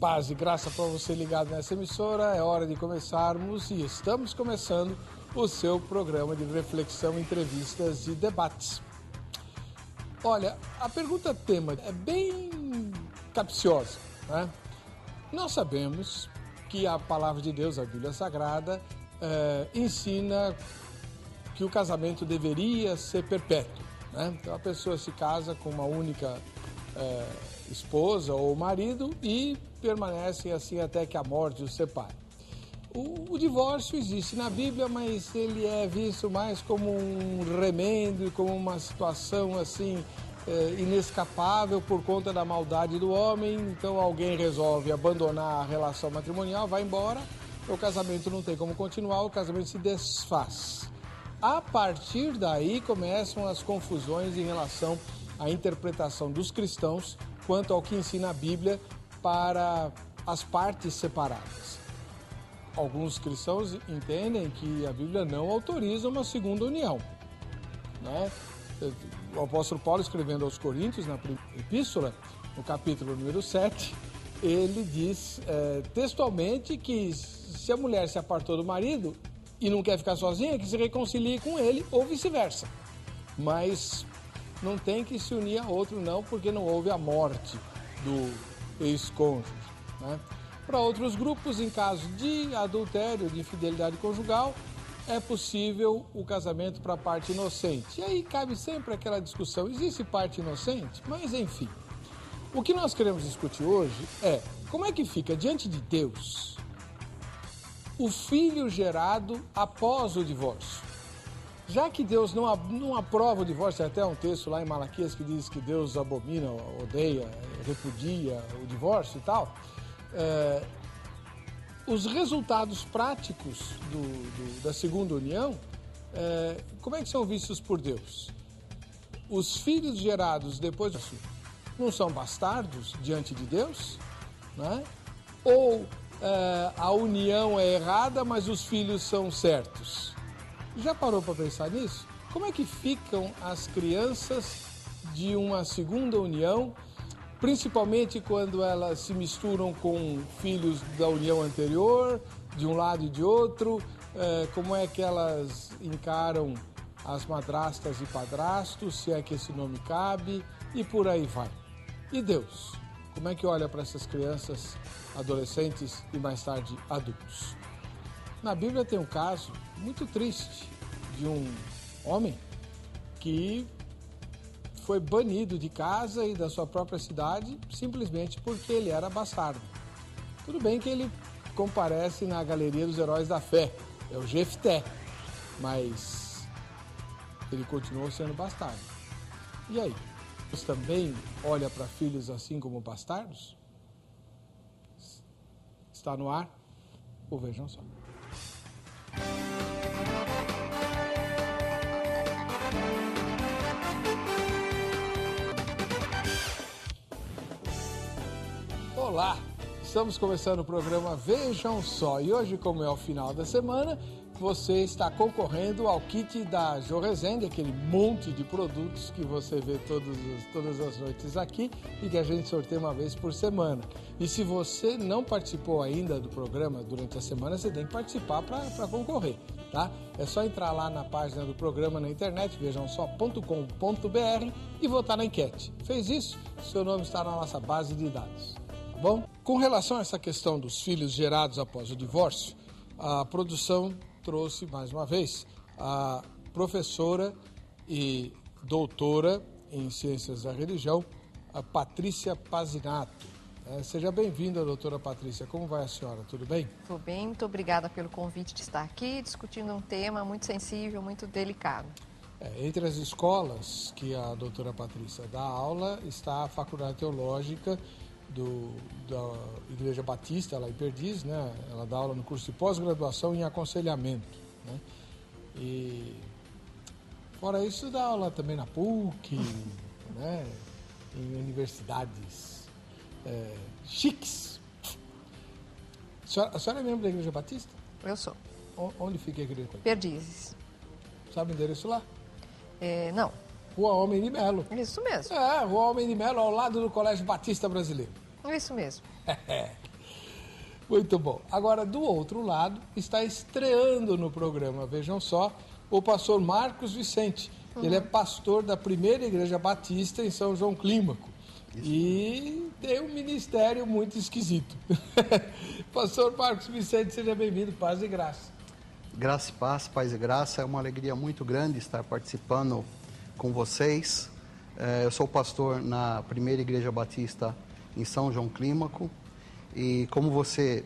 Paz e graça para você ligado nessa emissora. É hora de começarmos e estamos começando o seu programa de reflexão, entrevistas e debates. Olha, a pergunta tema é bem capciosa, né? Nós sabemos que a palavra de Deus, a Bíblia Sagrada, ensina que o casamento deveria ser perpétuo, né? Então a pessoa se casa com uma única esposa ou marido e permanecem assim até que a morte os separe. O divórcio existe na Bíblia, mas ele é visto mais como um remendo, como uma situação assim inescapável por conta da maldade do homem. Então alguém resolve abandonar a relação matrimonial, vai embora, o casamento não tem como continuar, o casamento se desfaz. A partir daí começam as confusões em relação à interpretação dos cristãos quanto ao que ensina a Bíblia para as partes separadas. Alguns cristãos entendem que a Bíblia não autoriza uma segunda união, né? O apóstolo Paulo, escrevendo aos Coríntios, na epístola, no capítulo número 7, ele diz textualmente que se a mulher se apartou do marido e não quer ficar sozinha, que se reconcilie com ele ou vice-versa. Mas não tem que se unir a outro não, porque não houve a morte do ex-cônjuge, né? Para outros grupos, em caso de adultério, de infidelidade conjugal, é possível o casamento para a parte inocente. E aí cabe sempre aquela discussão, existe parte inocente? Mas enfim, o que nós queremos discutir hoje é como é que fica diante de Deus o filho gerado após o divórcio. Já que Deus não aprova o divórcio, tem até um texto lá em Malaquias que diz que Deus abomina, odeia, repudia o divórcio e tal, os resultados práticos da segunda união, como é que são vistos por Deus? Os filhos gerados depois disso não são bastardos diante de Deus, né? Ou a união é errada, mas os filhos são certos? Já parou para pensar nisso? Como é que ficam as crianças de uma segunda união, principalmente quando elas se misturam com filhos da união anterior, de um lado e de outro? Como é que elas encaram as madrastas e padrastos, se é que esse nome cabe, e por aí vai. E Deus? Como é que olha para essas crianças, adolescentes e mais tarde adultos? Na Bíblia tem um caso muito triste de um homem que foi banido de casa e da sua própria cidade simplesmente porque ele era bastardo. Tudo bem que ele comparece na galeria dos heróis da fé, é o Jefté, mas ele continuou sendo bastardo. E aí? Deus também olha para filhos assim como bastardos? Está no ar? Ou vejam só. Olá, estamos começando o programa Vejam Só e hoje, como é o final da semana, você está concorrendo ao kit da Jo Resende, aquele monte de produtos que você vê todas as noites aqui e que a gente sorteia uma vez por semana. E se você não participou ainda do programa durante a semana, você tem que participar para concorrer, tá? É só entrar lá na página do programa na internet, vejamsó.com.br e votar na enquete. Fez isso? Seu nome está na nossa base de dados. Bom, com relação a essa questão dos filhos gerados após o divórcio, a produção trouxe mais uma vez a professora e doutora em Ciências da Religião, a Patrícia Pazinato. Seja bem-vinda, doutora Patrícia. Como vai a senhora? Tudo bem? Tudo bem, muito obrigada pelo convite de estar aqui discutindo um tema muito sensível, muito delicado. Entre as escolas que a doutora Patrícia dá aula está a Faculdade Teológica da Igreja Batista, lá em Perdiz, né? Ela dá aula no curso de pós-graduação em aconselhamento, né? E fora isso, dá aula também na PUC, né? Em universidades chiques. A senhora é membro da Igreja Batista? Eu sou. Onde fica a Igreja Batista? Perdizes. Sabe o endereço lá? Não. Rua Homem de Melo. Isso mesmo. Rua Homem de Melo, ao lado do Colégio Batista Brasileiro. Isso mesmo. Muito bom. Agora, do outro lado, está estreando no programa, vejam só, o pastor Marcos Vicente. Ele é pastor da Primeira Igreja Batista em São João Clímaco. E tem um ministério muito esquisito. Pastor Marcos Vicente, seja bem-vindo, paz e graça. Graça e paz e graça. É uma alegria muito grande estar participando com vocês. Eu sou pastor na Primeira Igreja Batista em São João Clímaco. E como você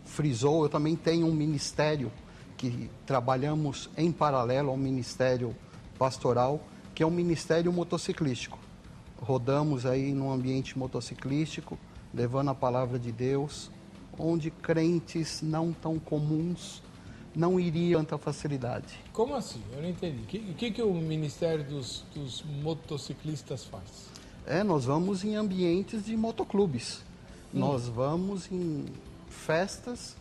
frisou, eu também tenho um ministério que trabalhamos em paralelo ao ministério pastoral, que é um ministério motociclístico. Rodamos aí num ambiente motociclístico, levando a palavra de Deus, onde crentes não tão comuns não iriam com tanta facilidade. Como assim? Eu não entendi. O que o Ministério dos Motociclistas faz? Nós vamos em ambientes de motoclubes. Nós vamos em festas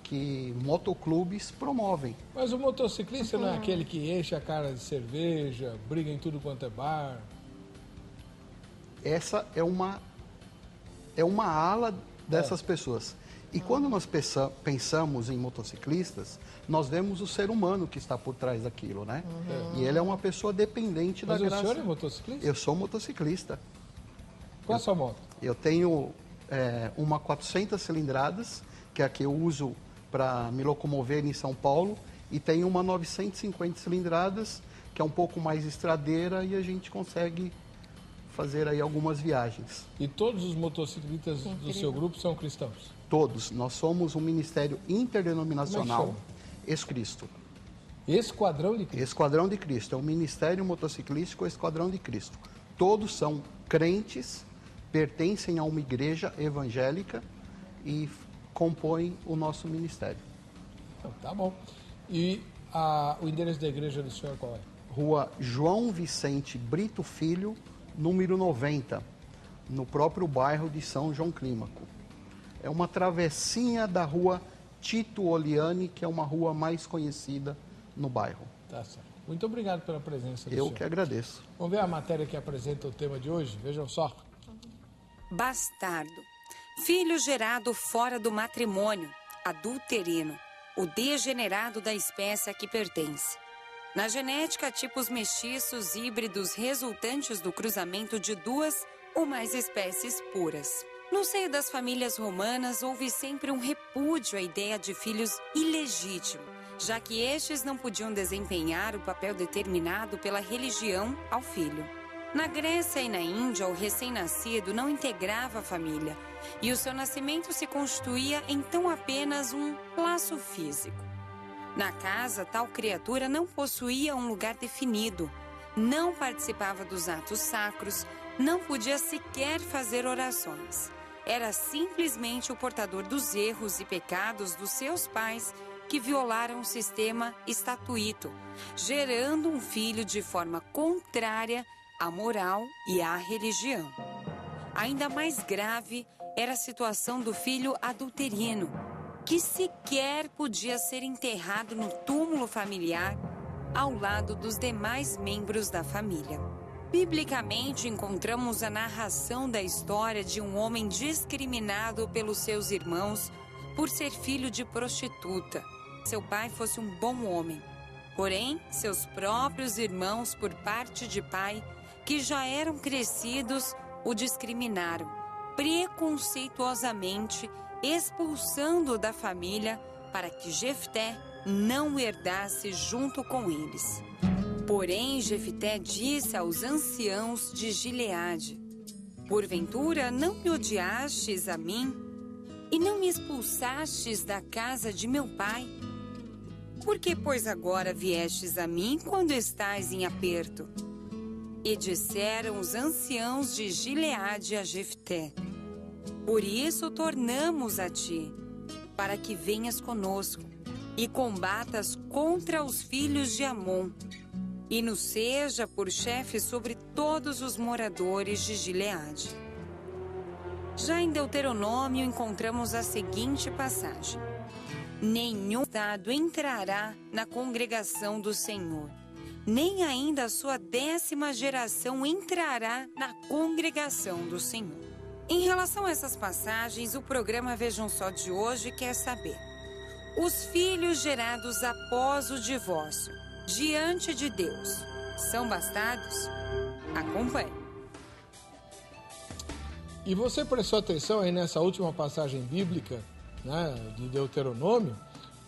que motoclubes promovem. Mas o motociclista não é aquele que enche a cara de cerveja, briga em tudo quanto é bar? Essa é uma ala dessas pessoas. E quando nós pensamos em motociclistas, nós vemos o ser humano que está por trás daquilo, né? E ele é uma pessoa dependente da graça. Mas o senhor é motociclista? Eu sou motociclista. Qual é a sua moto? Eu tenho uma 400 cilindradas, que é a que eu uso para me locomover em São Paulo, e tenho uma 950 cilindradas, que é um pouco mais estradeira, e a gente consegue fazer aí algumas viagens. E todos os motociclistas do seu grupo são cristãos? Todos. Nós somos um ministério interdenominacional. Como é que chama? Ex-Cristo. Esquadrão de Cristo? Esquadrão de Cristo. É um ministério motociclístico Esquadrão de Cristo. Todos são crentes, pertencem a uma igreja evangélica e compõem o nosso ministério. Então, tá bom. E o endereço da igreja do senhor qual é? Rua João Vicente Brito Filho, número 90, no próprio bairro de São João Clímaco. É uma travessinha da rua Tito Oliani, que é uma rua mais conhecida no bairro. Tá certo. Muito obrigado pela presença do Eu senhor. que agradeço. Vamos ver a matéria que apresenta o tema de hoje? Vejam só. Bastardo. Filho gerado fora do matrimônio, adulterino, o degenerado da espécie a que pertence. Na genética, tipos mestiços híbridos resultantes do cruzamento de duas ou mais espécies puras. No seio das famílias romanas, houve sempre um repúdio à ideia de filhos ilegítimos, já que estes não podiam desempenhar o papel determinado pela religião ao filho. Na Grécia e na Índia, o recém-nascido não integrava a família, e o seu nascimento se constituía então apenas um laço físico. Na casa, tal criatura não possuía um lugar definido, não participava dos atos sacros, não podia sequer fazer orações. Era simplesmente o portador dos erros e pecados dos seus pais que violaram o sistema estatuído, gerando um filho de forma contrária à moral e à religião. Ainda mais grave era a situação do filho adulterino, que sequer podia ser enterrado no túmulo familiar ao lado dos demais membros da família. Biblicamente, encontramos a narração da história de um homem discriminado pelos seus irmãos por ser filho de prostituta. Seu pai fosse um bom homem. Porém, seus próprios irmãos, por parte de pai, que já eram crescidos, o discriminaram, preconceituosamente, expulsando-o da família para que Jefté não herdasse junto com eles. Porém, Jefté disse aos anciãos de Gileade: porventura não me odiastes a mim e não me expulsastes da casa de meu pai? Por que, pois, agora viestes a mim quando estais em aperto? E disseram os anciãos de Gileade a Jefté: por isso tornamos a ti, para que venhas conosco e combatas contra os filhos de Amon, e nos seja por chefe sobre todos os moradores de Gileade. Já em Deuteronômio encontramos a seguinte passagem: nenhum estado entrará na congregação do Senhor, nem ainda a sua 10ª geração entrará na congregação do Senhor. Em relação a essas passagens, o programa Vejam Só de hoje quer saber: os filhos gerados após o divórcio, diante de Deus, são bastardos? Acompanhe. E você prestou atenção aí nessa última passagem bíblica, né, de Deuteronômio?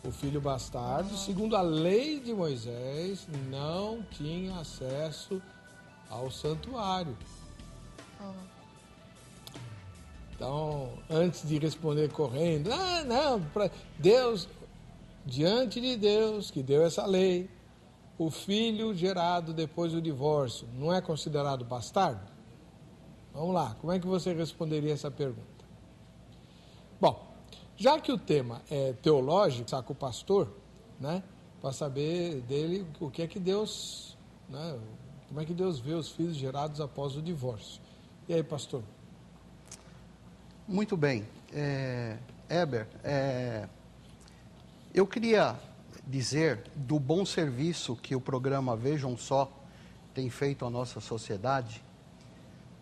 O filho bastardo, segundo a lei de Moisés, não tinha acesso ao santuário. Então, antes de responder correndo, Deus, diante de Deus, que deu essa lei, o filho gerado depois do divórcio não é considerado bastardo? Vamos lá, como é que você responderia essa pergunta? Bom, já que o tema é teológico, saca o pastor, né, para saber dele o que é que Deus, né, como é que Deus vê os filhos gerados após o divórcio. E aí, pastor? Muito bem. Heber, eu queria dizer do bom serviço que o programa Vejam Só tem feito à nossa sociedade,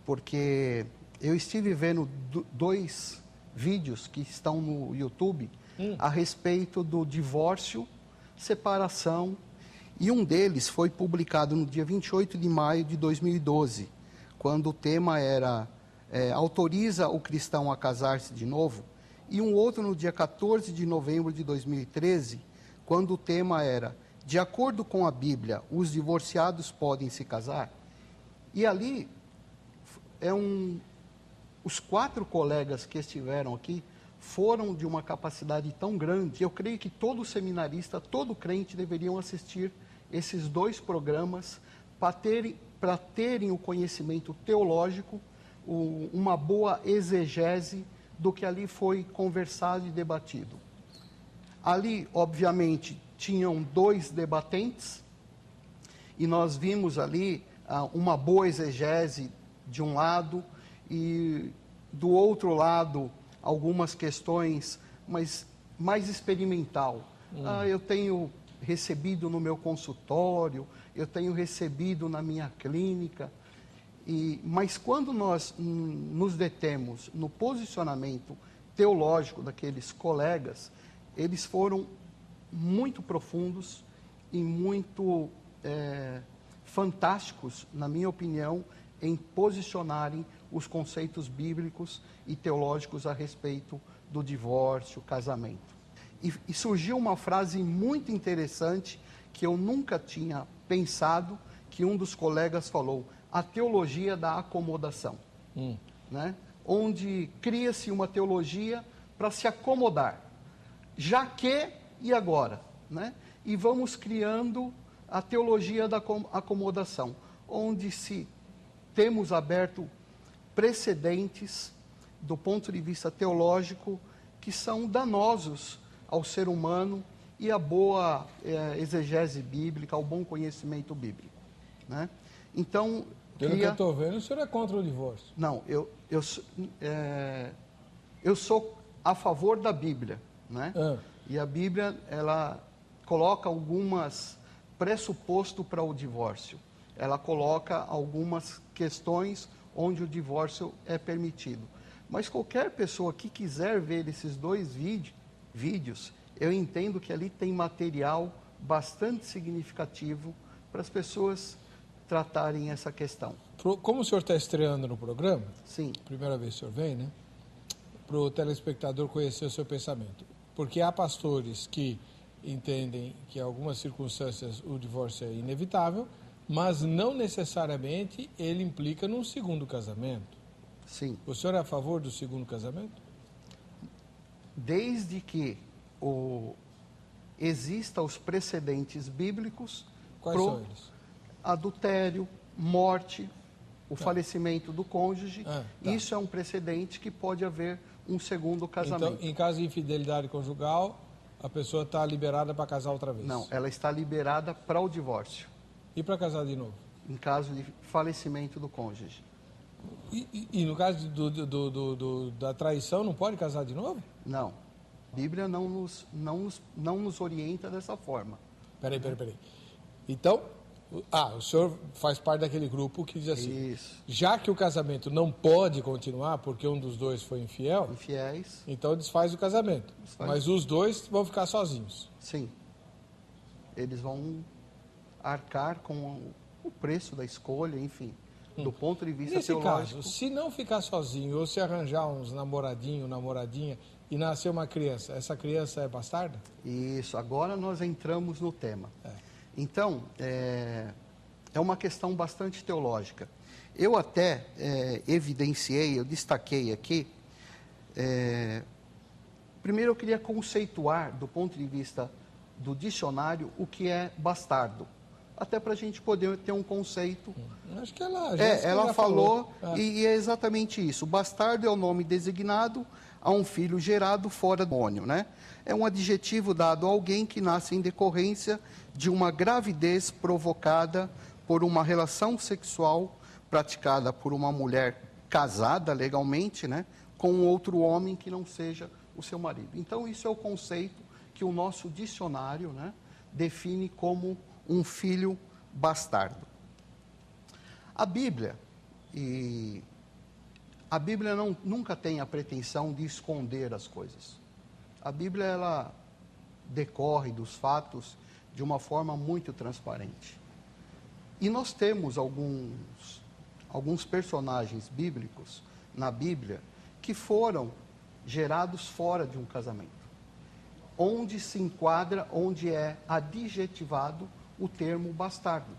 porque eu estive vendo dois vídeos que estão no YouTube a respeito do divórcio, separação, e um deles foi publicado no dia 28 de maio de 2012, quando o tema era autoriza o cristão a casar-se de novo, e um outro no dia 14 de novembro de 2013, quando o tema era, de acordo com a Bíblia, os divorciados podem se casar. E ali, os 4 colegas que estiveram aqui foram de uma capacidade tão grande, eu creio que todo seminarista, todo crente deveriam assistir esses 2 programas para terem o conhecimento teológico, uma boa exegese do que ali foi conversado e debatido. Ali, obviamente, tinham 2 debatentes, e nós vimos ali uma boa exegese de um lado, e do outro lado, algumas questões mais experimental. Eu tenho recebido no meu consultório, eu tenho recebido na minha clínica, mas quando nós nos detemos no posicionamento teológico daqueles colegas, eles foram muito profundos e muito fantásticos, na minha opinião, em posicionarem os conceitos bíblicos e teológicos a respeito do divórcio, casamento. E surgiu uma frase muito interessante que eu nunca tinha pensado, que um dos colegas falou: a teologia da acomodação, né? Onde cria-se uma teologia para se acomodar, já que e agora, né? E vamos criando a teologia da acomodação, onde temos aberto precedentes do ponto de vista teológico que são danosos ao ser humano e à boa exegese bíblica, ao bom conhecimento bíblico, né? Então, pelo que eu estou vendo, o senhor é contra o divórcio. Não, eu sou a favor da Bíblia, né? E a Bíblia, ela coloca algumas pressupostos para o divórcio. Ela coloca algumas questões onde o divórcio é permitido. Mas qualquer pessoa que quiser ver esses 2 vídeos, eu entendo que ali tem material bastante significativo para as pessoas tratarem essa questão. Como o senhor está estreando no programa, sim, primeira vez que o senhor vem, né? Para o telespectador conhecer o seu pensamento. Porque há pastores que entendem que em algumas circunstâncias o divórcio é inevitável, mas não necessariamente ele implica num segundo casamento. Sim. O senhor é a favor do segundo casamento? Desde que exista os precedentes bíblicos. Quais são eles? Adultério, morte, o falecimento do cônjuge. Isso é um precedente que pode haver um segundo casamento. Então, em caso de infidelidade conjugal, a pessoa está liberada para casar outra vez? Não, ela está liberada para o divórcio. E para casar de novo? Em caso de falecimento do cônjuge. E no caso da traição, não pode casar de novo? Não. A Bíblia não nos orienta dessa forma. Peraí. Então, O senhor faz parte daquele grupo que diz assim, Isso. já que o casamento não pode continuar porque um dos dois foi infiel, Infiéis. então desfaz o casamento. Desfaz. Mas os dois vão ficar sozinhos. Sim. Eles vão arcar com o preço da escolha, enfim. Do ponto de vista Nesse teológico. caso, se não ficar sozinho ou se arranjar uns namoradinho, namoradinha e nascer uma criança, essa criança é bastarda? Isso, agora nós entramos no tema. Então, é uma questão bastante teológica. Eu até evidenciei, eu destaquei aqui, primeiro eu queria conceituar, do ponto de vista do dicionário, o que é bastardo. Até para a gente poder ter um conceito. Acho que ela Ela já falou, falou. e é exatamente isso. Bastardo é o nome designado a um filho gerado fora do matrimônio, né? É um adjetivo dado a alguém que nasce em decorrência de uma gravidez provocada por uma relação sexual praticada por uma mulher casada legalmente, né, com outro homem que não seja o seu marido. Então, isso é o conceito que o nosso dicionário, né, define como um filho bastardo. A Bíblia nunca tem a pretensão de esconder as coisas. A Bíblia, ela decorre dos fatos de uma forma muito transparente. E nós temos alguns personagens bíblicos na Bíblia que foram gerados fora de um casamento, onde se enquadra, onde é adjetivado o termo bastardo,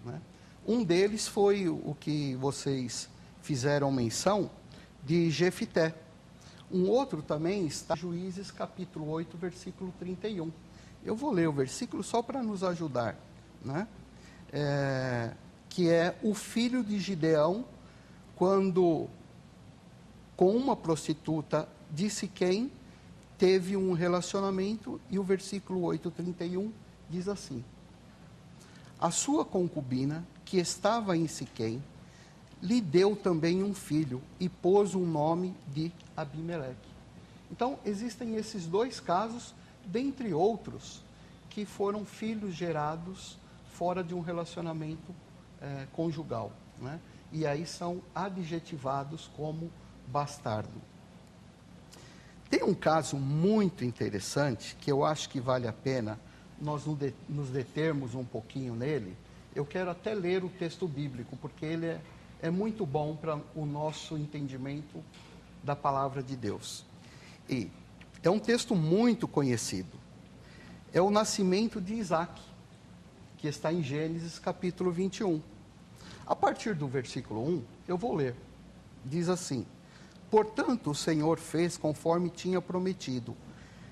né? Um deles foi o que vocês fizeram menção de Jefité. Um outro também está em Juízes capítulo 8, versículo 31. Eu vou ler o versículo só para nos ajudar, né? Que é o filho de Gideão, quando com uma prostituta de Siquém teve um relacionamento, e o versículo 8:31 diz assim: a sua concubina, que estava em Siquém, lhe deu também um filho e pôs o nome de Abimeleque. Então, existem esses dois casos, dentre outros, que foram filhos gerados fora de um relacionamento conjugal, né? E aí são adjetivados como bastardo. Tem um caso muito interessante, que eu acho que vale a pena nós nos determos um pouquinho nele. Eu quero até ler o texto bíblico, porque ele é muito bom para o nosso entendimento da palavra de Deus. E é um texto muito conhecido. É o nascimento de Isaac, que está em Gênesis capítulo 21. A partir do versículo 1, eu vou ler. Diz assim: portanto, o Senhor fez conforme tinha prometido.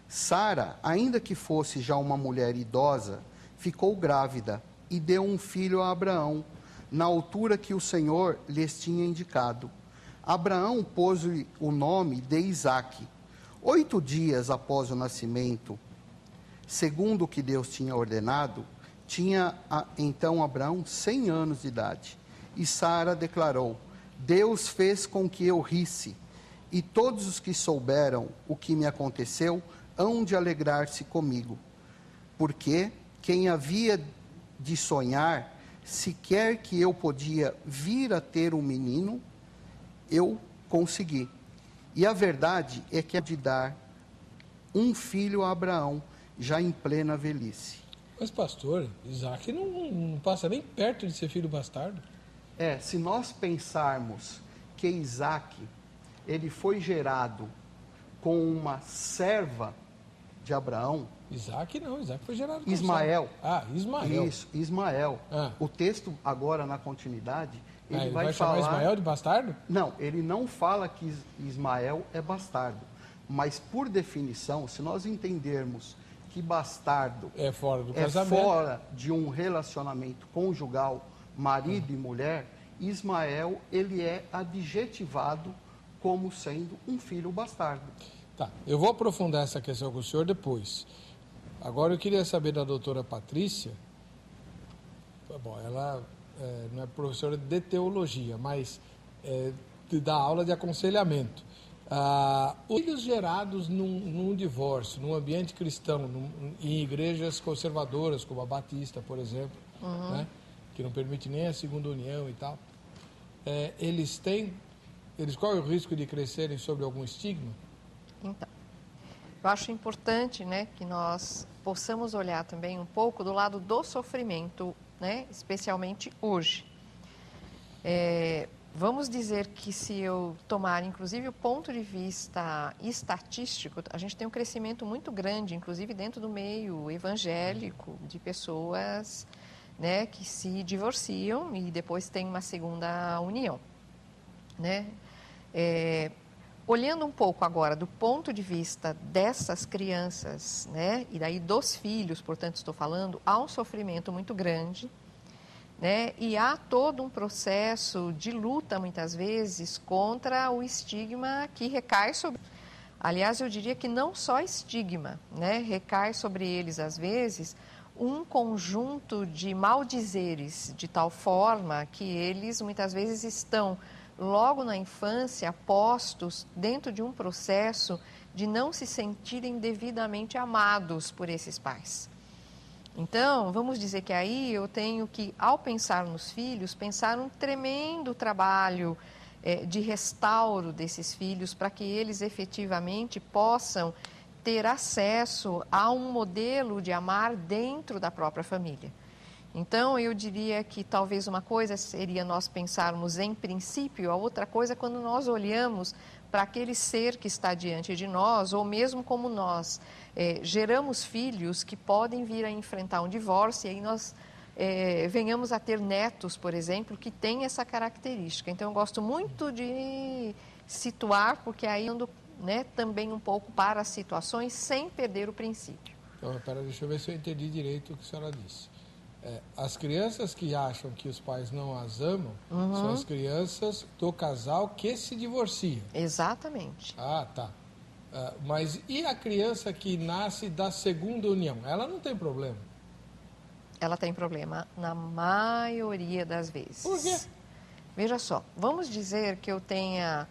Sara, ainda que fosse já uma mulher idosa, ficou grávida e deu um filho a Abraão, na altura que o Senhor lhes tinha indicado. Abraão pôs-lhe o nome de Isaque. 8 dias após o nascimento, segundo o que Deus tinha ordenado, tinha então Abraão 100 anos de idade. E Sara declarou: Deus fez com que eu risse, e todos os que souberam o que me aconteceu hão de alegrar-se comigo. Porque quem havia de sonhar, sequer que eu podia vir a ter um menino, eu consegui. E a verdade é que é de dar um filho a Abraão, já em plena velhice. Mas, pastor, Isaac não passa nem perto de ser filho bastardo. Se nós pensarmos que Isaac, ele foi gerado com uma serva de Abraão. Isaac foi gerado com Ismael. Ismael. Isso, Ismael. O texto, agora na continuidade, ele vai falar... chamar Ismael de bastardo? Não, ele não fala que Ismael é bastardo. Mas, por definição, se nós entendermos que bastardo é fora do casamento, fora de um relacionamento conjugal, marido e mulher, Ismael, ele é adjetivado como sendo um filho bastardo. Tá, eu vou aprofundar essa questão com o senhor depois. Agora eu queria saber da doutora Patrícia. Bom, ela não é professora de teologia, mas dá aula de aconselhamento. Os filhos gerados num divórcio, num ambiente cristão, em igrejas conservadoras, como a Batista, por exemplo, né? que não permite nem a segunda união e tal, eles correm o risco de crescerem sobre algum estigma? Então, eu acho importante, né, que nós possamos olhar também um pouco do lado do sofrimento, né, especialmente hoje. Vamos dizer que se eu tomar, inclusive, o ponto de vista estatístico, a gente tem um crescimento muito grande, inclusive dentro do meio evangélico, de pessoas, né, que se divorciam e depois têm uma segunda união, né? Olhando um pouco agora do ponto de vista dessas crianças, né, e daí dos filhos, portanto, estou falando, há um sofrimento muito grande, né, e há todo um processo de luta, muitas vezes, contra o estigma que recai sobre... Aliás, eu diria que não só estigma, né, recai sobre eles, às vezes, um conjunto de maldizeres, de tal forma que eles, muitas vezes, estão... logo na infância, postos dentro de um processo de não se sentirem devidamente amados por esses pais. Então, vamos dizer que aí eu tenho que, ao pensar nos filhos, pensar um tremendo trabalho de restauro desses filhos para que eles efetivamente possam ter acesso a um modelo de amar dentro da própria família. Então, eu diria que talvez uma coisa seria nós pensarmos em princípio, a outra coisa é quando nós olhamos para aquele ser que está diante de nós, ou mesmo como nós geramos filhos que podem vir a enfrentar um divórcio, e aí nós venhamos a ter netos, por exemplo, que têm essa característica. Então, eu gosto muito de situar, porque aí ando, né, também um pouco para as situações, sem perder o princípio. Então, deixa eu ver se eu entendi direito o que a senhora disse. As crianças que acham que os pais não as amam são as crianças do casal que se divorcia. Exatamente. Ah, tá. Mas e a criança que nasce da segunda união? Ela não tem problema? Ela tem problema na maioria das vezes. Por quê? Veja só, vamos dizer que eu tenha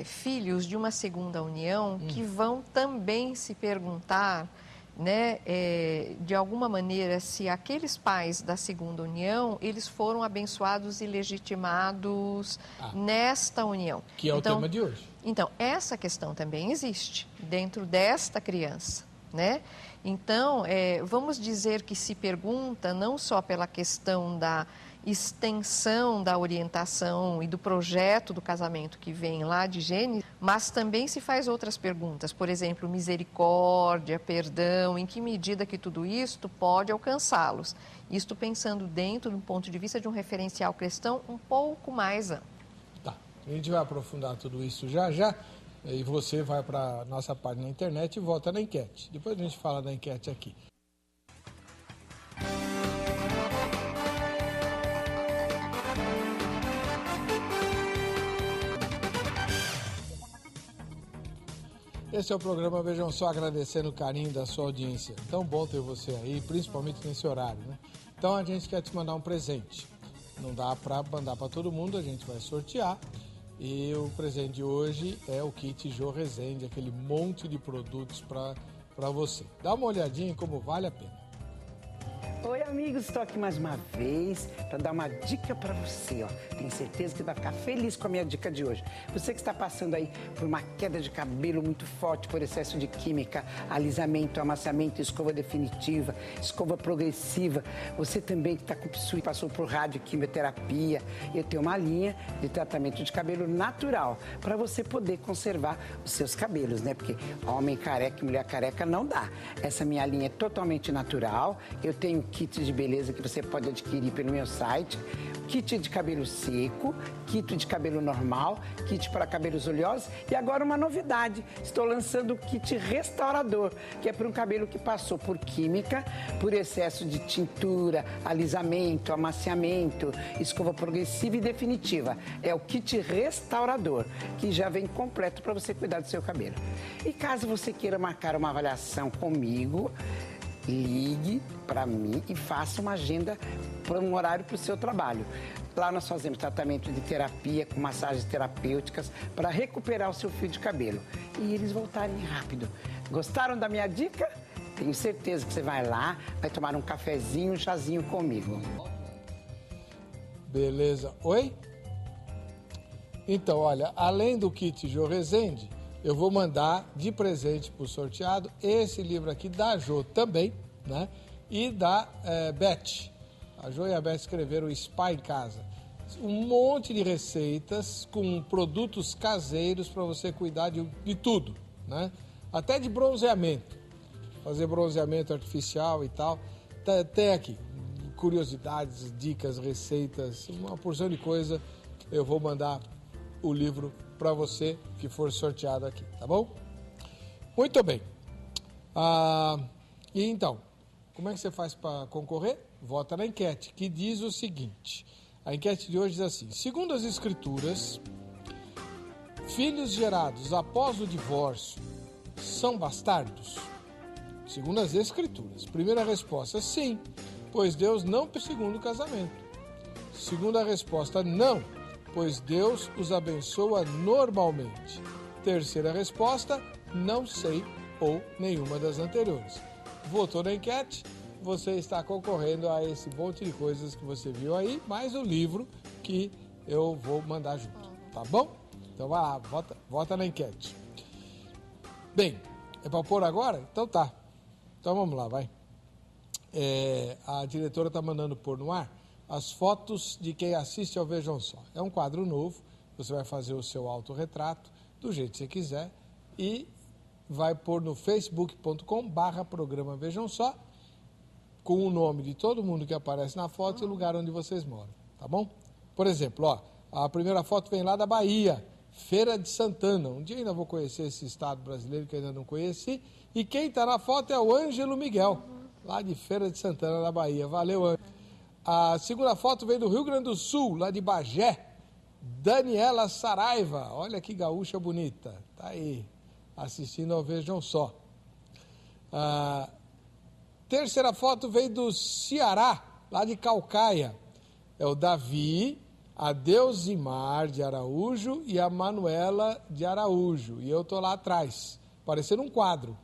filhos de uma segunda união que vão também se perguntar, né, de alguma maneira, se aqueles pais da segunda união, eles foram abençoados e legitimados nesta união. Que é então, o tema de hoje. Então, essa questão também existe dentro desta criança, né? Então, vamos dizer que se pergunta não só pela questão da extensão da orientação e do projeto do casamento que vem lá de Gênesis, mas também se faz outras perguntas, por exemplo, misericórdia, perdão, em que medida que tudo isto pode alcançá-los. Isto pensando dentro do ponto de vista de um referencial cristão um pouco mais amplo. Tá, a gente vai aprofundar tudo isso já, e você vai para a nossa página na internet e volta na enquete. Depois a gente fala da enquete aqui. Esse é o programa, vejam só, agradecendo o carinho da sua audiência. Tão bom ter você aí, principalmente nesse horário, né? Então a gente quer te mandar um presente. Não dá para mandar para todo mundo, a gente vai sortear. E o presente de hoje é o kit Jô Rezende, aquele monte de produtos para você. Dá uma olhadinha em como vale a pena. Oi, amigos, estou aqui mais uma vez para dar uma dica para você, ó. Tenho certeza que vai ficar feliz com a minha dica de hoje. Você que está passando aí por uma queda de cabelo muito forte por excesso de química, alisamento, amaciamento, escova definitiva, escova progressiva. Você também que está com psoríase, passou por radioquimioterapia. Eu tenho uma linha de tratamento de cabelo natural para você poder conservar os seus cabelos, né? Porque homem careca e mulher careca não dá. Essa minha linha é totalmente natural. Eu tenho kit de beleza que você pode adquirir pelo meu site, kit de cabelo seco, kit de cabelo normal, kit para cabelos oleosos e agora uma novidade, estou lançando o kit restaurador, que é para um cabelo que passou por química, por excesso de tintura, alisamento, amaciamento, escova progressiva e definitiva. É o kit restaurador, que já vem completo para você cuidar do seu cabelo. E caso você queira marcar uma avaliação comigo, ligue para mim e faça uma agenda para um horário para o seu trabalho. Lá nós fazemos tratamento de terapia com massagens terapêuticas para recuperar o seu fio de cabelo e eles voltarem rápido. Gostaram da minha dica? Tenho certeza que você vai lá, vai tomar um cafezinho, um chazinho comigo. Beleza. Oi? Então, olha, além do kit Jô Rezende, eu vou mandar de presente para o sorteado esse livro aqui da Jô também, né? E da Beth. A Jô e a Beth escreveram o Spa em Casa. Um monte de receitas com produtos caseiros para você cuidar de tudo, né? Até de bronzeamento. Fazer bronzeamento artificial e tal. Tem aqui curiosidades, dicas, receitas, uma porção de coisa. Eu vou mandar o livro para você que for sorteado aqui, tá bom? Muito bem. E então, como é que você faz para concorrer? Vota na enquete, que diz o seguinte. A enquete de hoje diz assim: segundo as escrituras, filhos gerados após o divórcio são bastardos? Segundo as escrituras. Primeira resposta, sim, pois Deus não segundo o casamento. Segunda resposta, não, pois Deus os abençoa normalmente. Terceira resposta, não sei ou nenhuma das anteriores. Votou na enquete? Você está concorrendo a esse monte de coisas que você viu aí, mais o livro que eu vou mandar junto, tá bom? Então vai lá, vota na enquete. Bem, é para pôr agora? Então tá. Então vamos lá, vai. A diretora está mandando pôr no ar as fotos de quem assiste ao Vejam Só. É um quadro novo, você vai fazer o seu autorretrato do jeito que você quiser e vai pôr no facebook.com/programa Vejam Só, com o nome de todo mundo que aparece na foto e o lugar onde vocês moram, tá bom? Por exemplo, ó, a primeira foto vem lá da Bahia, Feira de Santana. Um dia ainda vou conhecer esse estado brasileiro que eu ainda não conheci. E quem está na foto é o Ângelo Miguel, lá de Feira de Santana, na Bahia. Valeu, Ângelo. A segunda foto vem do Rio Grande do Sul, lá de Bagé, Daniela Saraiva. Olha que gaúcha bonita. Tá aí, assistindo ao Vejam Só. Terceira foto veio do Ceará, lá de Calcaia. É o Davi, a Deusimar de Araújo e a Manuela de Araújo. E eu tô lá atrás, parecendo um quadro.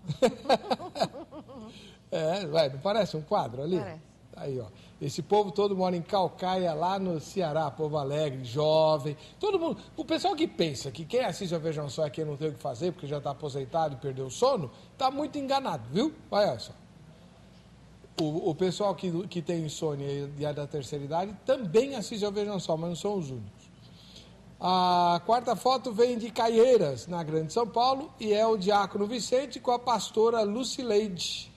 Não parece um quadro ali? Parece. Aí, ó. Esse povo todo mora em Calcaia, lá no Ceará, povo alegre, jovem. Todo mundo. O pessoal que pensa que quem assiste ao Vejam Só é quem não tem o que fazer porque já está aposentado e perdeu o sono, tá muito enganado, viu? Olha só. O pessoal que tem insônia e é da terceira idade também assiste ao Vejam Só, mas não são os únicos. A quarta foto vem de Caieiras, na Grande São Paulo, e é o diácono Vicente com a pastora Lucileide.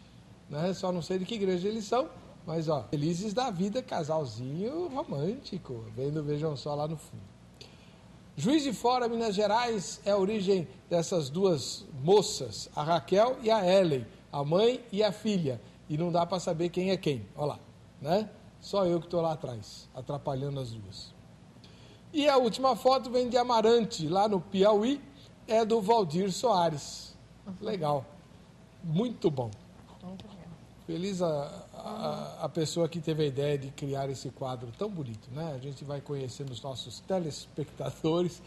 Né? Só não sei de que igreja eles são, mas ó, felizes da vida, casalzinho romântico, vendo o Vejam Só lá no fundo. Juiz de Fora, Minas Gerais, é a origem dessas duas moças, a Raquel e a Ellen, a mãe e a filha. E não dá para saber quem é quem. Olha lá, né? Só eu que estou lá atrás, atrapalhando as duas. E a última foto vem de Amarante, lá no Piauí, é do Valdir Soares. Legal. Muito bom. Feliz a pessoa que teve a ideia de criar esse quadro tão bonito, né? A gente vai conhecendo os nossos telespectadores.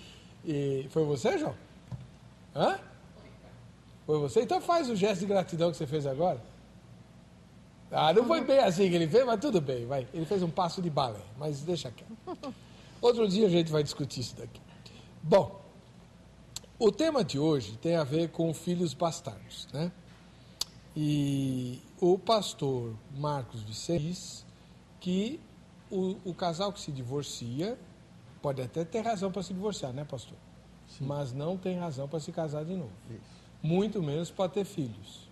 E foi você, João? Hã? Foi você? Então faz o gesto de gratidão que você fez agora. Não foi bem assim que ele fez, mas tudo bem, vai. Ele fez um passo de balé, mas deixa quieto. Outro dia a gente vai discutir isso daqui. Bom, o tema de hoje tem a ver com filhos bastardos, né? E o pastor Marcos Vicente diz que o casal que se divorcia pode até ter razão para se divorciar, né, pastor? Sim. Mas não tem razão para se casar de novo. Isso. Muito menos para ter filhos.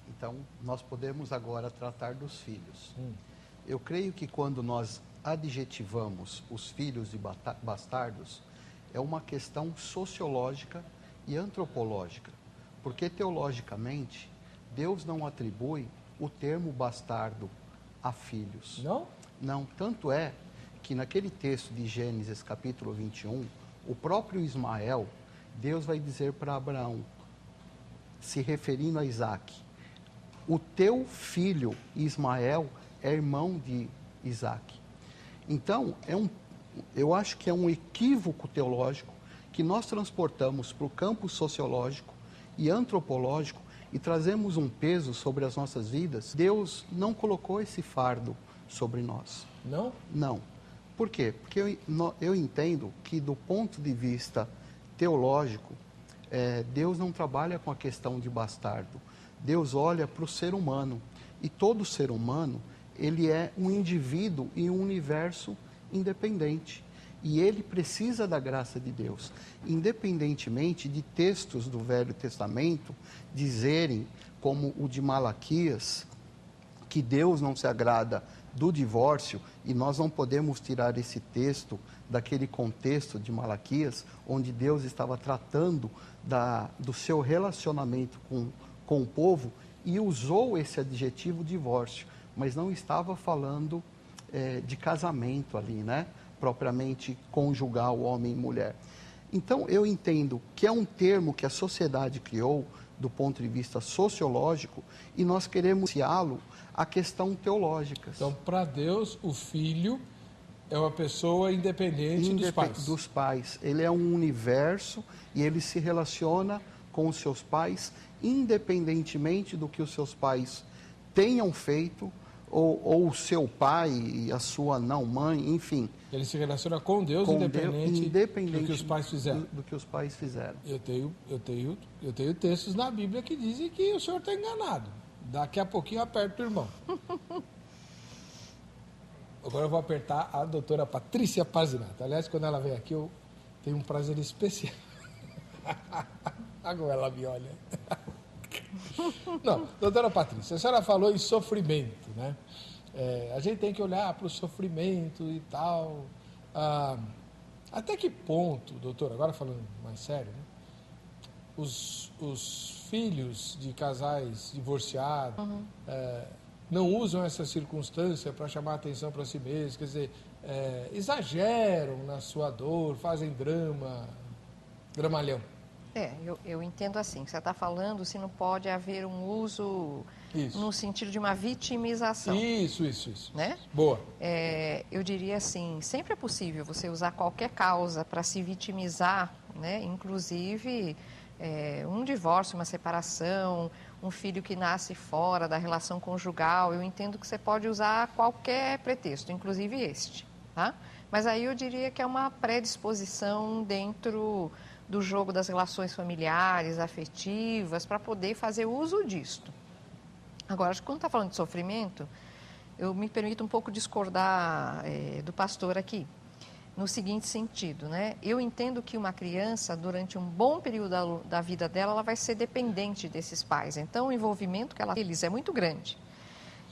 Então, nós podemos agora tratar dos filhos. Eu creio que quando nós adjetivamos os filhos de bastardos, é uma questão sociológica e antropológica. Porque, teologicamente, Deus não atribui o termo bastardo a filhos. Não? Não. Tanto é que naquele texto de Gênesis, capítulo 21, o próprio Ismael, Deus vai dizer para Abraão, se referindo a Isaac, o teu filho Ismael é irmão de Isaac. Então, eu acho que é um equívoco teológico que nós transportamos para o campo sociológico e antropológico e trazemos um peso sobre as nossas vidas. Deus não colocou esse fardo sobre nós. Não? Não. Por quê? Porque eu entendo que, do ponto de vista teológico, Deus não trabalha com a questão de bastardo. Deus olha para o ser humano. E todo ser humano, ele é um indivíduo em um universo independente. E ele precisa da graça de Deus. Independentemente de textos do Velho Testamento dizerem, como o de Malaquias, que Deus não se agrada do divórcio, e nós não podemos tirar esse texto daquele contexto de Malaquias, onde Deus estava tratando do seu relacionamento com o povo, e usou esse adjetivo divórcio, mas não estava falando de casamento ali, né? Propriamente conjugal, homem e mulher. Então, eu entendo que é um termo que a sociedade criou, do ponto de vista sociológico, e nós queremos associá-lo à questão teológica. Então, para Deus, o filho é uma pessoa independente dos pais. Dos pais. Ele é um universo e ele se relaciona com os seus pais, independentemente do que os seus pais tenham feito, ou o seu pai e a sua não-mãe, enfim. Ele se relaciona com Deus, independente do que os pais fizeram. Do que os pais fizeram. Eu tenho textos na Bíblia que dizem que o senhor está enganado. Daqui a pouquinho eu aperto o irmão. Agora eu vou apertar a doutora Patrícia Pazinato. Aliás, quando ela vem aqui, eu tenho um prazer especial. Agora ela me olha. Não, doutora Patrícia, a senhora falou em sofrimento, né? A gente tem que olhar para o sofrimento e tal. Até que ponto, doutora, agora falando mais sério, né? Os filhos de casais divorciados não usam essa circunstância para chamar atenção para si mesmos, quer dizer, exageram na sua dor, fazem dramalhão. Eu entendo assim, você está falando se não pode haver um uso no sentido de uma vitimização. Isso. Né? Boa. Eu diria assim, sempre é possível você usar qualquer causa para se vitimizar, né? Inclusive um divórcio, uma separação, um filho que nasce fora da relação conjugal. Eu entendo que você pode usar qualquer pretexto, inclusive este, tá? Mas aí eu diria que é uma predisposição dentro do jogo das relações familiares, afetivas, para poder fazer uso disto. Agora, quando está falando de sofrimento, eu me permito um pouco discordar do pastor aqui, no seguinte sentido, né? Eu entendo que uma criança, durante um bom período da vida dela, ela vai ser dependente desses pais. Então, o envolvimento que ela tem é muito grande.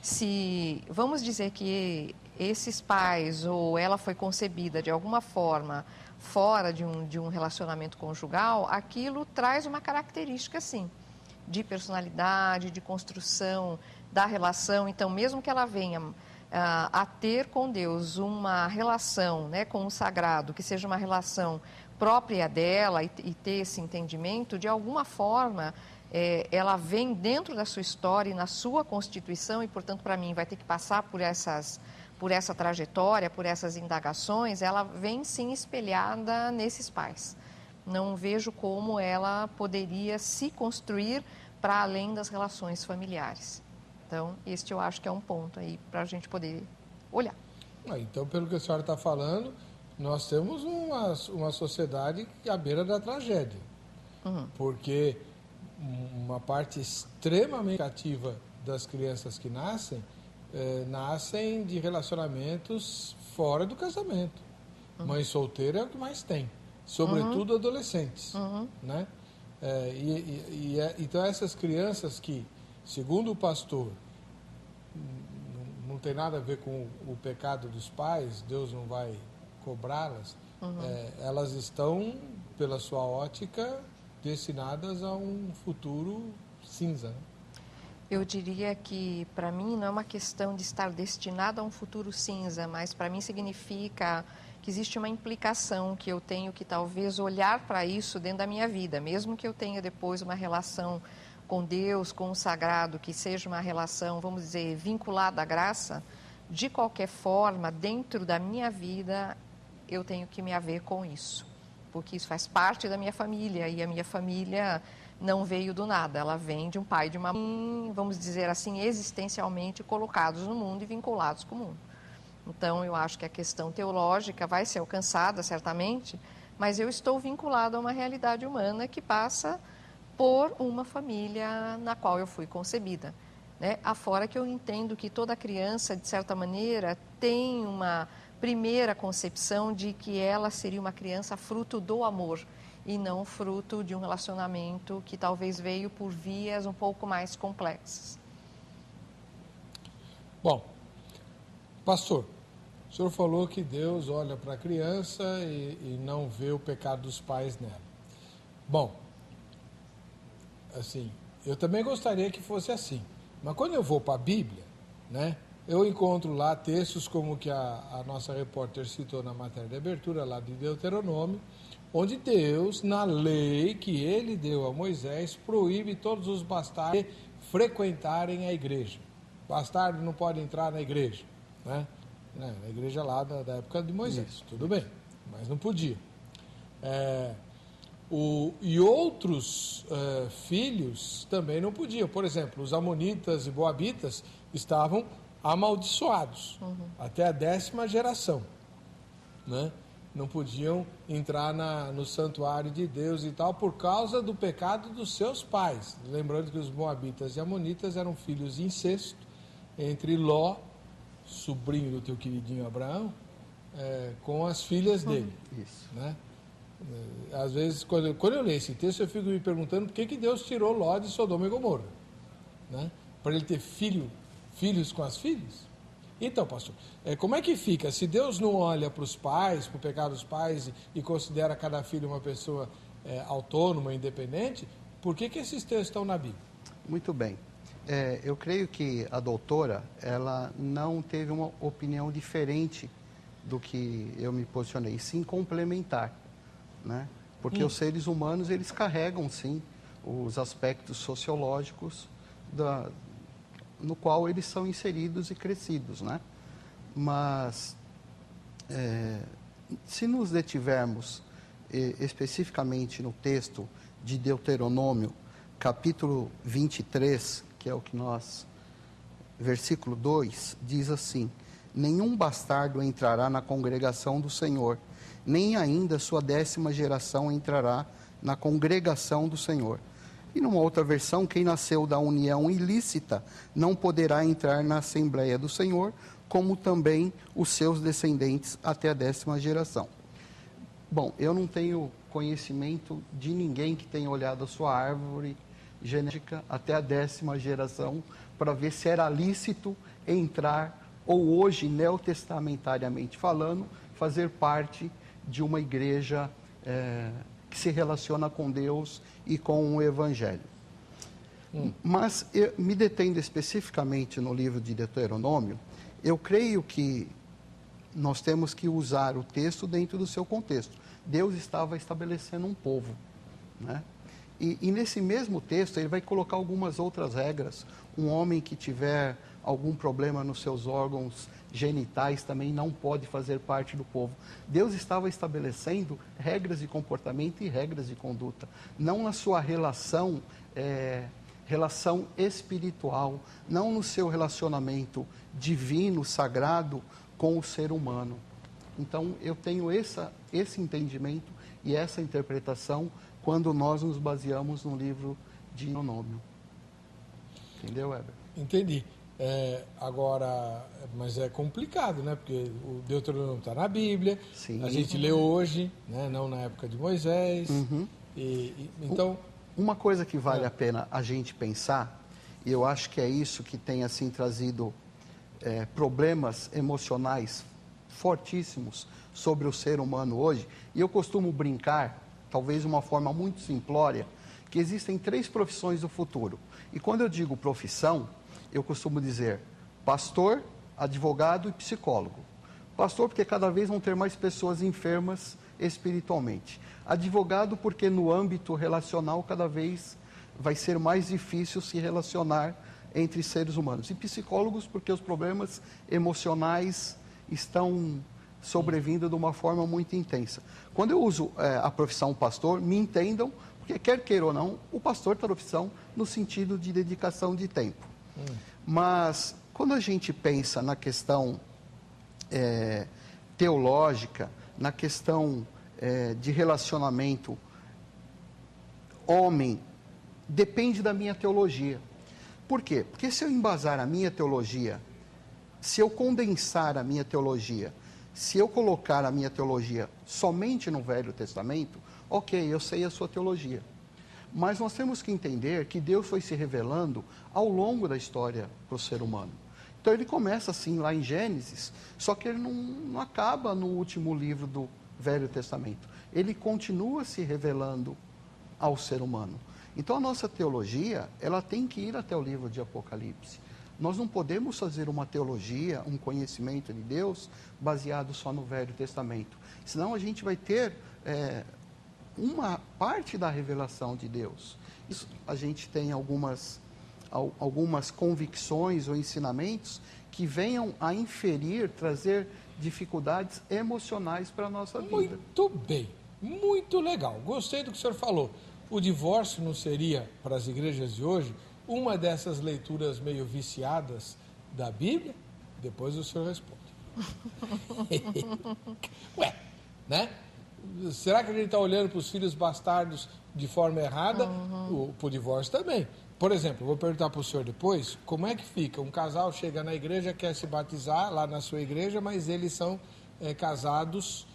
Se vamos dizer que esses pais, ou ela foi concebida de alguma forma fora de um relacionamento conjugal, aquilo traz uma característica, sim, de personalidade, de construção da relação. Então, mesmo que ela venha a ter com Deus uma relação, né, com o sagrado, que seja uma relação própria dela e ter esse entendimento, de alguma forma, ela vem dentro da sua história e na sua constituição e, portanto, para mim, vai ter que passar por essa trajetória, por essas indagações, ela vem sim espelhada nesses pais. Não vejo como ela poderia se construir para além das relações familiares. Então, este eu acho que é um ponto aí para a gente poder olhar. Então, pelo que a senhora está falando, nós temos uma sociedade à beira da tragédia. Porque uma parte extremamente ativa das crianças que nascem de relacionamentos fora do casamento. Mãe solteira é o que mais tem, sobretudo adolescentes, né? Então essas crianças que, segundo o pastor, não tem nada a ver com o pecado dos pais, Deus não vai cobrá-las, elas estão, pela sua ótica, destinadas a um futuro cinza, né? Eu diria que, para mim, não é uma questão de estar destinado a um futuro cinza, mas para mim significa que existe uma implicação que eu tenho que talvez olhar para isso dentro da minha vida, mesmo que eu tenha depois uma relação com Deus, com o sagrado, que seja uma relação, vamos dizer, vinculada à graça, de qualquer forma, dentro da minha vida, eu tenho que me haver com isso, porque isso faz parte da minha família e a minha família não veio do nada, ela vem de um pai e de uma mãe, vamos dizer assim, existencialmente colocados no mundo e vinculados com o mundo. Então, eu acho que a questão teológica vai ser alcançada, certamente, mas eu estou vinculado a uma realidade humana que passa por uma família na qual eu fui concebida, né? Afora que eu entendo que toda criança, de certa maneira, tem uma primeira concepção de que ela seria uma criança fruto do amor e não fruto de um relacionamento que talvez veio por vias um pouco mais complexas. Bom, pastor, o senhor falou que Deus olha para a criança e não vê o pecado dos pais nela. Bom, assim, eu também gostaria que fosse assim. Mas quando eu vou para a Bíblia, né, eu encontro lá textos como que a nossa repórter citou na matéria de abertura lá de Deuteronômio, onde Deus, na lei que ele deu a Moisés, proíbe todos os bastardos frequentarem a igreja. Bastardo não pode entrar na igreja, né? Na igreja lá da época de Moisés, tudo bem, mas não podia. E outros filhos também não podiam. Por exemplo, os amonitas e moabitas estavam amaldiçoados até a 10ª geração, né? Não podiam entrar no santuário de Deus e tal por causa do pecado dos seus pais. Lembrando que os moabitas e amonitas eram filhos de incesto entre Ló, sobrinho do teu queridinho Abraão, com as filhas dele. Isso. Né? Às vezes, quando eu leio esse texto, eu fico me perguntando por que Deus tirou Ló de Sodoma e Gomorra, né? Para ele ter filhos com as filhas? Então, pastor, como é que fica? Se Deus não olha para os pais, para o pecado dos pais e considera cada filho uma pessoa autônoma, independente, por que esses textos estão na Bíblia? Muito bem. Eu creio que a doutora, ela não teve uma opinião diferente do que eu me posicionei, sim complementar, né? Porque os seres humanos, eles carregam, sim, os aspectos sociológicos no qual eles são inseridos e crescidos, né? Mas, se nos detivermos especificamente no texto de Deuteronômio, capítulo 23, que é o que versículo 2, diz assim: nenhum bastardo entrará na congregação do Senhor, nem ainda sua 10ª geração entrará na congregação do Senhor. E numa outra versão, quem nasceu da união ilícita não poderá entrar na Assembleia do Senhor, como também os seus descendentes até a 10ª geração. Bom, eu não tenho conhecimento de ninguém que tenha olhado a sua árvore genética até a 10ª geração para ver se era lícito entrar, ou hoje, neotestamentariamente falando, fazer parte de uma igreja que se relaciona com Deus e com o Evangelho. Mas, me detendo especificamente no livro de Deuteronômio, eu creio que nós temos que usar o texto dentro do seu contexto. Deus estava estabelecendo um povo, né? E nesse mesmo texto, ele vai colocar algumas outras regras. Um homem que tiver algum problema nos seus órgãos genitais também não pode fazer parte do povo. Deus estava estabelecendo regras de comportamento e regras de conduta, não na sua relação espiritual, não no seu relacionamento divino, sagrado com o ser humano. Então, eu tenho esse entendimento e essa interpretação quando nós nos baseamos no livro de Deuteronômio. Entendeu, Heber? Entendi. Agora, mas é complicado, né? Porque o Deuteronômio está na Bíblia, sim, a gente lê hoje, né? Não na época de Moisés. Então... Uma coisa que vale a pena a gente pensar, e eu acho que é isso que tem assim trazido problemas emocionais fortíssimos sobre o ser humano hoje, e eu costumo brincar, talvez de uma forma muito simplória, que existem 3 profissões do futuro. E quando eu digo profissão, eu costumo dizer pastor, advogado e psicólogo. Pastor, porque cada vez vão ter mais pessoas enfermas espiritualmente. Advogado, porque no âmbito relacional cada vez vai ser mais difícil se relacionar entre seres humanos. E psicólogos, porque os problemas emocionais estão sobrevindo de uma forma muito intensa. Quando eu uso a profissão pastor, me entendam, porque quer queira ou não, o pastor tem profissão no sentido de dedicação de tempo. Mas quando a gente pensa na questão teológica, na questão de relacionamento homem, depende da minha teologia. Por quê? Porque se eu embasar a minha teologia, se eu condensar a minha teologia, se eu colocar a minha teologia somente no Velho Testamento, ok, eu sei a sua teologia. Mas nós temos que entender que Deus foi se revelando ao longo da história para o ser humano. Então ele começa assim lá em Gênesis, só que ele não acaba no último livro do Velho Testamento. Ele continua se revelando ao ser humano. Então a nossa teologia, ela tem que ir até o livro de Apocalipse. Nós não podemos fazer uma teologia, um conhecimento de Deus baseado só no Velho Testamento. Senão a gente vai ter uma parte da revelação de Deus. Isso, a gente tem algumas convicções ou ensinamentos que venham a inferir, trazer dificuldades emocionais para a nossa vida. Muito bem, muito legal. Gostei do que o senhor falou. O divórcio não seria, para as igrejas de hoje, uma dessas leituras meio viciadas da Bíblia? Depois o senhor responde. Ué, né? Será que a gente está olhando para os filhos bastardos de forma errada? Para o divórcio também. Por exemplo, vou perguntar para o senhor depois, como é que fica? Um casal chega na igreja, quer se batizar lá na sua igreja, mas eles são casados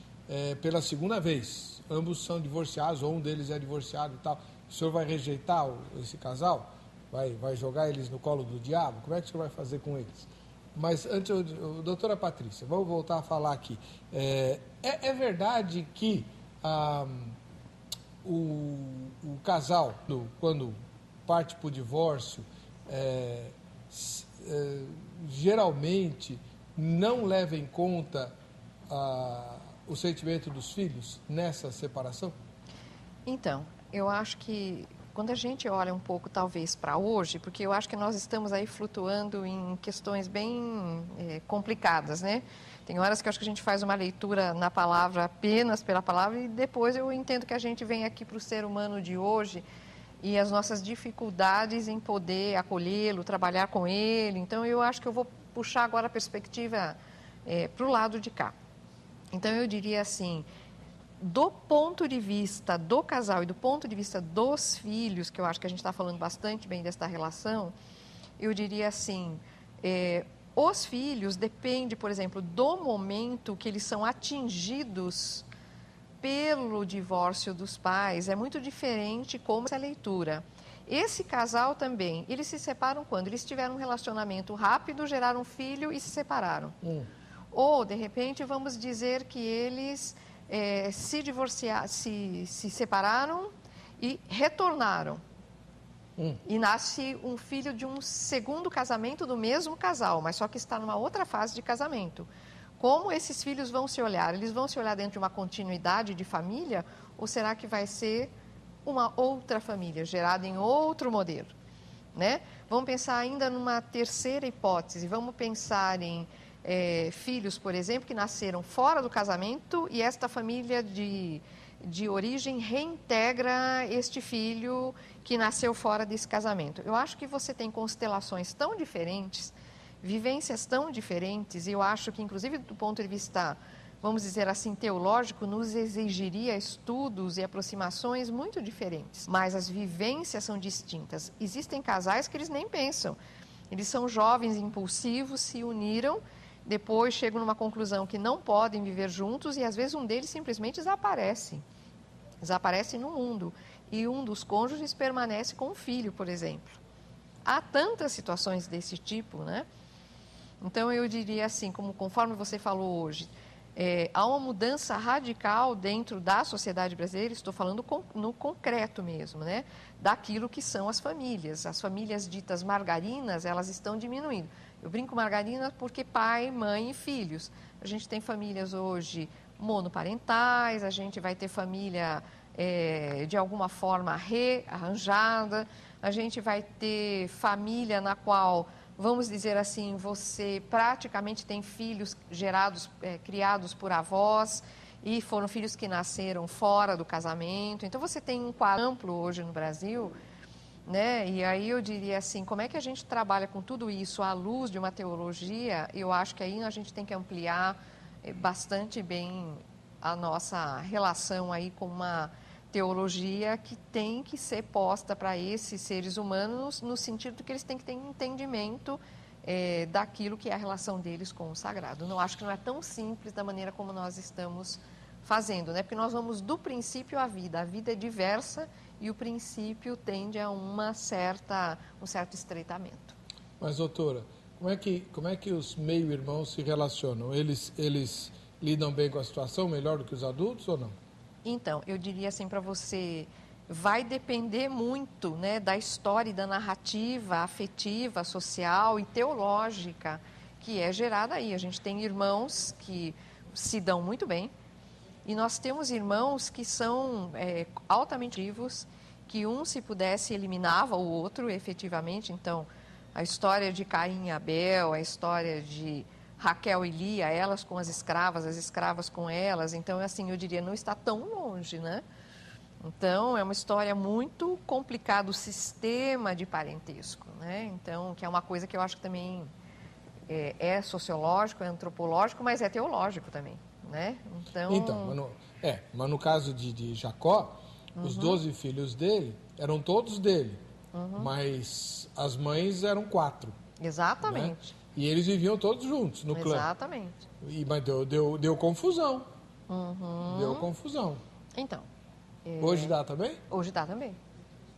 pela segunda vez. Ambos são divorciados, ou um deles é divorciado e tal. O senhor vai rejeitar esse casal? Vai jogar eles no colo do diabo? Como é que o senhor vai fazer com eles? Mas antes, doutora Patrícia, vamos voltar a falar aqui. É verdade que o casal, quando parte para o divórcio, geralmente não leva em conta o sentimento dos filhos nessa separação? Então, eu acho que quando a gente olha um pouco, talvez, para hoje, porque eu acho que nós estamos aí flutuando em questões bem complicadas, né? Tem horas que eu acho que a gente faz uma leitura na palavra, apenas pela palavra, e depois eu entendo que a gente vem aqui para o ser humano de hoje e as nossas dificuldades em poder acolhê-lo, trabalhar com ele. Então, eu acho que eu vou puxar agora a perspectiva para o lado de cá. Então, eu diria assim, do ponto de vista do casal e do ponto de vista dos filhos, que eu acho que a gente está falando bastante bem desta relação, eu diria assim, os filhos depende, por exemplo, do momento que eles são atingidos pelo divórcio dos pais. É muito diferente como essa leitura. Esse casal também, eles se separam quando? Eles tiveram um relacionamento rápido, geraram um filho e se separaram. Ou, de repente, vamos dizer que eles se separaram e retornaram. E nasce um filho de um segundo casamento do mesmo casal, mas só que está numa outra fase de casamento. Como esses filhos vão se olhar? Eles vão se olhar dentro de uma continuidade de família ou será que vai ser uma outra família, gerada em outro modelo? Né? Vamos pensar ainda numa terceira hipótese, vamos pensar em filhos, por exemplo, que nasceram fora do casamento e esta família de origem reintegra este filho que nasceu fora desse casamento. Eu acho que você tem constelações tão diferentes, vivências tão diferentes, e eu acho que, inclusive, do ponto de vista, vamos dizer assim, teológico, nos exigiria estudos e aproximações muito diferentes. Mas as vivências são distintas. Existem casais que eles nem pensam. Eles são jovens, impulsivos, se uniram, depois chegam numa conclusão que não podem viver juntos e, às vezes, um deles simplesmente desaparece. Desaparece no mundo. E um dos cônjuges permanece com o filho, por exemplo. Há tantas situações desse tipo, né? Então, eu diria assim, conforme você falou hoje, há uma mudança radical dentro da sociedade brasileira, estou falando no concreto mesmo, né? Daquilo que são as famílias. As famílias ditas margarinas, elas estão diminuindo. Eu brinco margarina porque pai, mãe e filhos. A gente tem famílias hoje monoparentais, a gente vai ter família de alguma forma rearranjada, a gente vai ter família na qual, vamos dizer assim, você praticamente tem filhos criados por avós e foram filhos que nasceram fora do casamento. Então, você tem um quadro amplo hoje no Brasil né? E aí eu diria assim, como é que a gente trabalha com tudo isso à luz de uma teologia? Eu acho que aí a gente tem que ampliar bastante bem a nossa relação aí com uma teologia que tem que ser posta para esses seres humanos no sentido de que eles têm que ter entendimento daquilo que é a relação deles com o sagrado. Não acho que não é tão simples da maneira como nós estamos fazendo, né? Porque nós vamos do princípio à vida. A vida é diversa e o princípio tende a um certo estreitamento. Mas, doutora, como é que os meio-irmãos se relacionam? Eles lidam bem com a situação, melhor do que os adultos ou não? Então, eu diria assim para você, vai depender muito, né, da história e da narrativa afetiva, social e teológica que é gerada aí. A gente tem irmãos que se dão muito bem e nós temos irmãos que são altamente vivos, que um, se pudesse, eliminava o outro efetivamente. Então, a história de Caim e Abel, a história de Raquel e Lia, elas com as escravas com elas. Então, assim, eu diria, não está tão longe, né? Então, é uma história muito complicada, o sistema de parentesco, né? Então, que é uma coisa que eu acho que também é sociológico, é antropológico, mas é teológico também, né? Então mas no caso de Jacó, os 12 filhos dele eram todos dele, mas as mães eram 4. Exatamente. Né? E eles viviam todos juntos no clã. Exatamente. Mas deu confusão. Deu confusão. Então. Hoje dá também? Hoje dá também.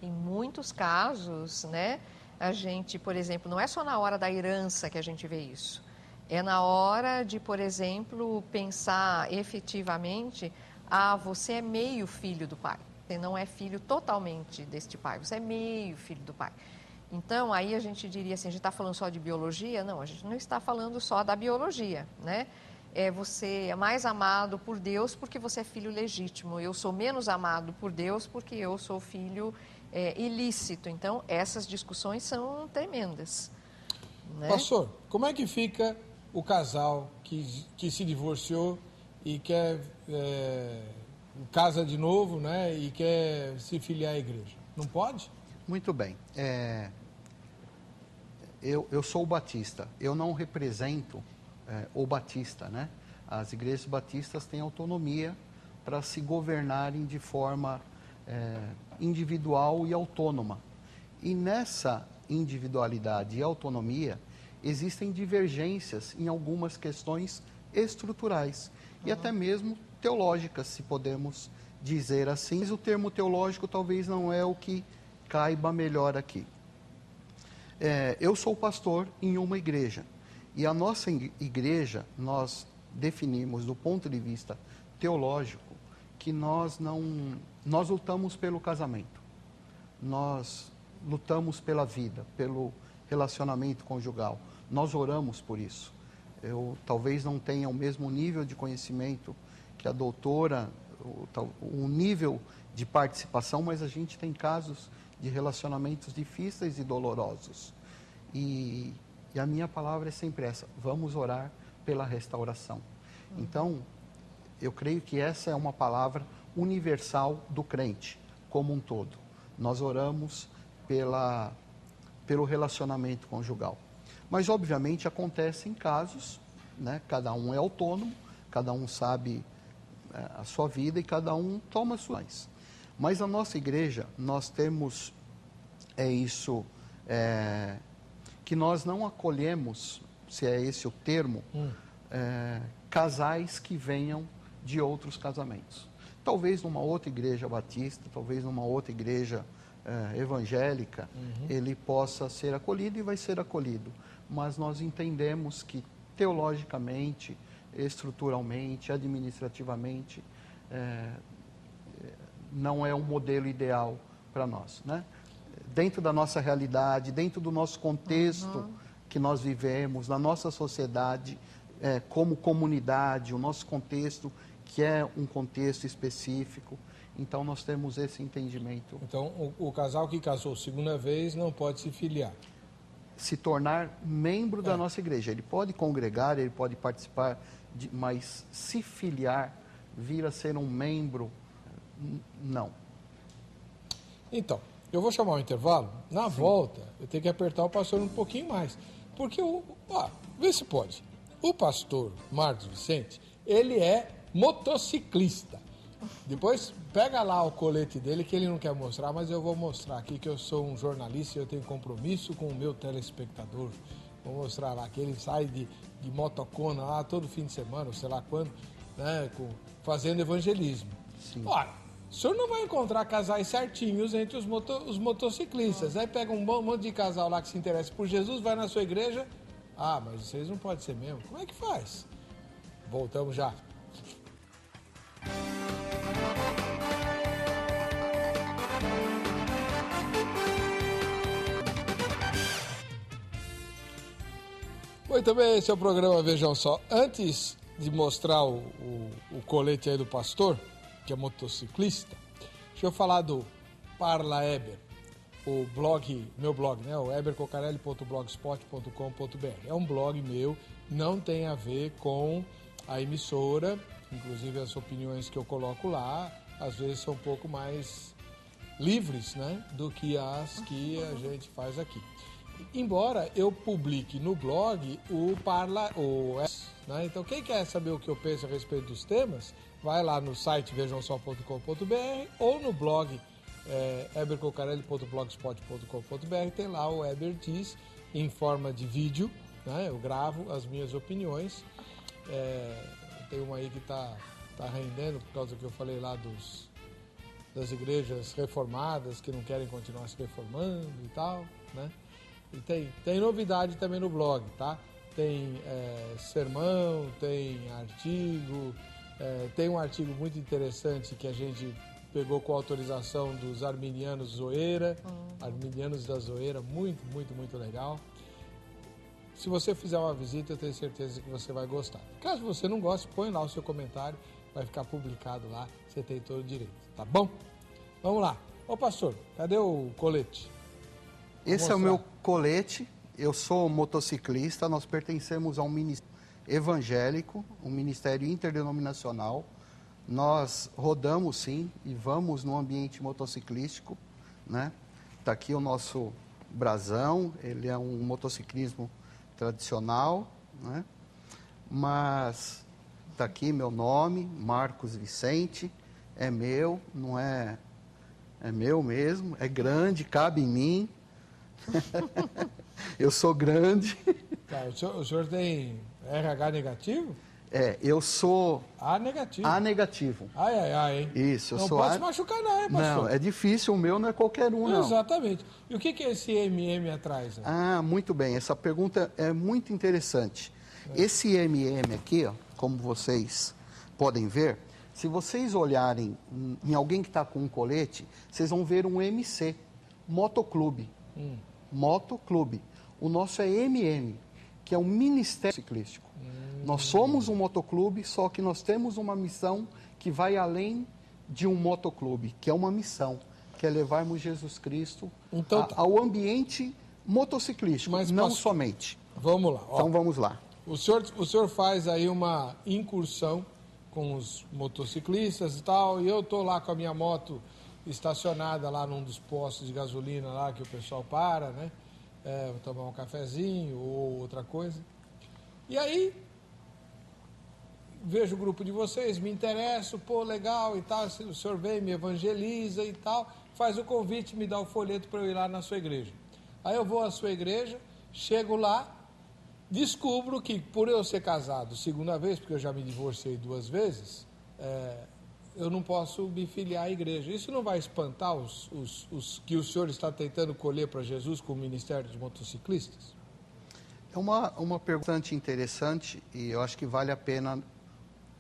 Em muitos casos, né, a gente, por exemplo, não é só na hora da herança que a gente vê isso. É na hora de, por exemplo, pensar efetivamente, você é meio filho do pai. Você não é filho totalmente deste pai, você é meio filho do pai. Então, aí a gente diria assim, a gente está falando só de biologia? Não, a gente não está falando só da biologia, né? Você é mais amado por Deus porque você é filho legítimo. Eu sou menos amado por Deus porque eu sou filho ilícito. Então, essas discussões são tremendas. Né? Pastor, como é que fica o casal que se divorciou e quer casa de novo, né? E quer se filiar à igreja? Não pode? Muito bem. Eu sou o batista. Eu não represento o batista, né? As igrejas batistas têm autonomia para se governarem de forma individual e autônoma. E nessa individualidade e autonomia existem divergências em algumas questões estruturais e até mesmo teológicas, se podemos dizer assim. Mas o termo teológico talvez não é o que caiba melhor aqui. Eu sou pastor em uma igreja. E a nossa igreja, nós definimos do ponto de vista teológico que nós lutamos pelo casamento. Nós lutamos pela vida, pelo relacionamento conjugal. Nós oramos por isso. Eu talvez não tenha o mesmo nível de conhecimento que a doutora, o nível de participação, mas a gente tem casos de relacionamentos difíceis e dolorosos. E a minha palavra é sempre essa: vamos orar pela restauração. Então, eu creio que essa é uma palavra universal do crente, como um todo. Nós oramos pelo relacionamento conjugal. Mas, obviamente, acontecem casos, né? Cada um é autônomo, cada um sabe a sua vida e cada um toma as suas. Mas a nossa igreja, nós temos que nós não acolhemos, se é esse o termo, casais que venham de outros casamentos. Talvez numa outra igreja batista, talvez numa outra igreja evangélica, ele possa ser acolhido e vai ser acolhido. Mas nós entendemos que teologicamente, estruturalmente, administrativamente, não é um modelo ideal para nós, né? Dentro da nossa realidade, dentro do nosso contexto que nós vivemos, na nossa sociedade, como comunidade, o nosso contexto, que é um contexto específico. Então, nós temos esse entendimento. Então, o casal que casou segunda vez não pode se filiar? Se tornar membro da nossa igreja. Ele pode congregar, ele pode participar, mas se filiar, vir a ser um membro, não. Então, Eu vou chamar um intervalo. Na volta, eu tenho que apertar o pastor um pouquinho mais. Porque, vê se pode. O pastor Marcos Vicente, ele é motociclista. Depois, pega lá o colete dele, que ele não quer mostrar, mas eu vou mostrar aqui que eu sou um jornalista e eu tenho compromisso com o meu telespectador. Vou mostrar lá que ele sai de motocona lá todo fim de semana, ou sei lá quando, né, fazendo evangelismo. Sim. Ora, o senhor não vai encontrar casais certinhos entre os motociclistas. Aí pega um monte de casal lá que se interessa por Jesus, vai na sua igreja. Ah, mas vocês não podem ser mesmo. Como é que faz? Voltamos já. Muito bem, esse é o programa Vejam Só. Antes de mostrar o colete aí do pastor, que é motociclista, deixa eu falar do Parla Eber, o blog, meu blog, né? O ebercocarelli.blogspot.com.br. É um blog meu, não tem a ver com a emissora, inclusive as opiniões que eu coloco lá, às vezes são um pouco mais livres, né, do que as que a gente faz aqui. Embora eu publique no blog né? Então quem quer saber o que eu penso a respeito dos temas, vai lá no site vejamsó.com.br ou no blog ebercocarelli.blogspot.com.br, tem lá o Eber Diz em forma de vídeo, né? Eu gravo as minhas opiniões. Tem uma aí que tá rendendo por causa que eu falei lá das igrejas reformadas que não querem continuar se reformando e tal, né? E tem novidade também no blog, tá? Tem sermão, tem artigo, tem um artigo muito interessante que a gente pegou com autorização dos arminianos Zoeira, arminianos da Zoeira, muito, muito, muito legal. Se você fizer uma visita, eu tenho certeza que você vai gostar. Caso você não goste, põe lá o seu comentário, vai ficar publicado lá, você tem todo o direito, tá bom? Vamos lá. Ô pastor, cadê o colete? Esse é o meu colete, eu sou motociclista, nós pertencemos a um ministério evangélico, um ministério interdenominacional. Nós rodamos sim e vamos no ambiente motociclístico, né? Está aqui o nosso brasão, ele é um motociclismo tradicional, né? Mas está aqui meu nome, Marcos Vicente, é meu, não é meu mesmo, é grande, cabe em mim. Eu sou grande. Tá, o senhor tem RH negativo? Eu sou A negativo. A negativo. Ai, hein? Isso, eu não sou pode se machucar não, hein, pastor? Não, é difícil, o meu não é qualquer um, não. Exatamente. E o que é esse MM atrás? Né? Ah, muito bem, essa pergunta é muito interessante. Esse MM aqui, ó, como vocês podem ver, se vocês olharem em alguém que está com um colete, vocês vão ver um MC, Motoclube. Motoclube. O nosso é MM, que é um Ministério Ciclístico. Nós somos um motoclube, só que nós temos uma missão que vai além de um motoclube, que é uma missão, que é levarmos Jesus Cristo ao ambiente motociclístico, mas não somente. Vamos lá. Então vamos lá. O senhor faz aí uma incursão com os motociclistas e tal, e eu estou lá com a minha moto estacionada lá num dos postos de gasolina lá que o pessoal para, né? Vou tomar um cafezinho ou outra coisa. E aí, vejo o grupo de vocês, me interesso, pô, legal e tal, o senhor vem, me evangeliza e tal, faz o convite, me dá o folheto para eu ir lá na sua igreja. Aí eu vou à sua igreja, chego lá, descubro que por eu ser casado segunda vez, porque eu já me divorciei 2 vezes, eu não posso me filiar à igreja. Isso não vai espantar os que o senhor está tentando colher para Jesus com o Ministério dos Motociclistas? É uma pergunta interessante e eu acho que vale a pena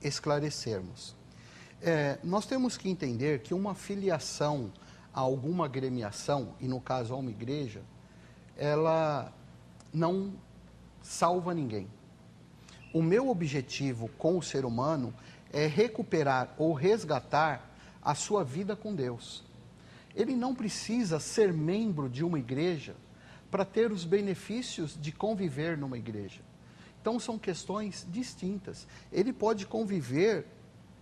esclarecermos. Nós temos que entender que uma filiação a alguma agremiação, e no caso a uma igreja, ela não salva ninguém. O meu objetivo com o ser humano é recuperar ou resgatar a sua vida com Deus. Ele não precisa ser membro de uma igreja para ter os benefícios de conviver numa igreja. Então são questões distintas. Ele pode conviver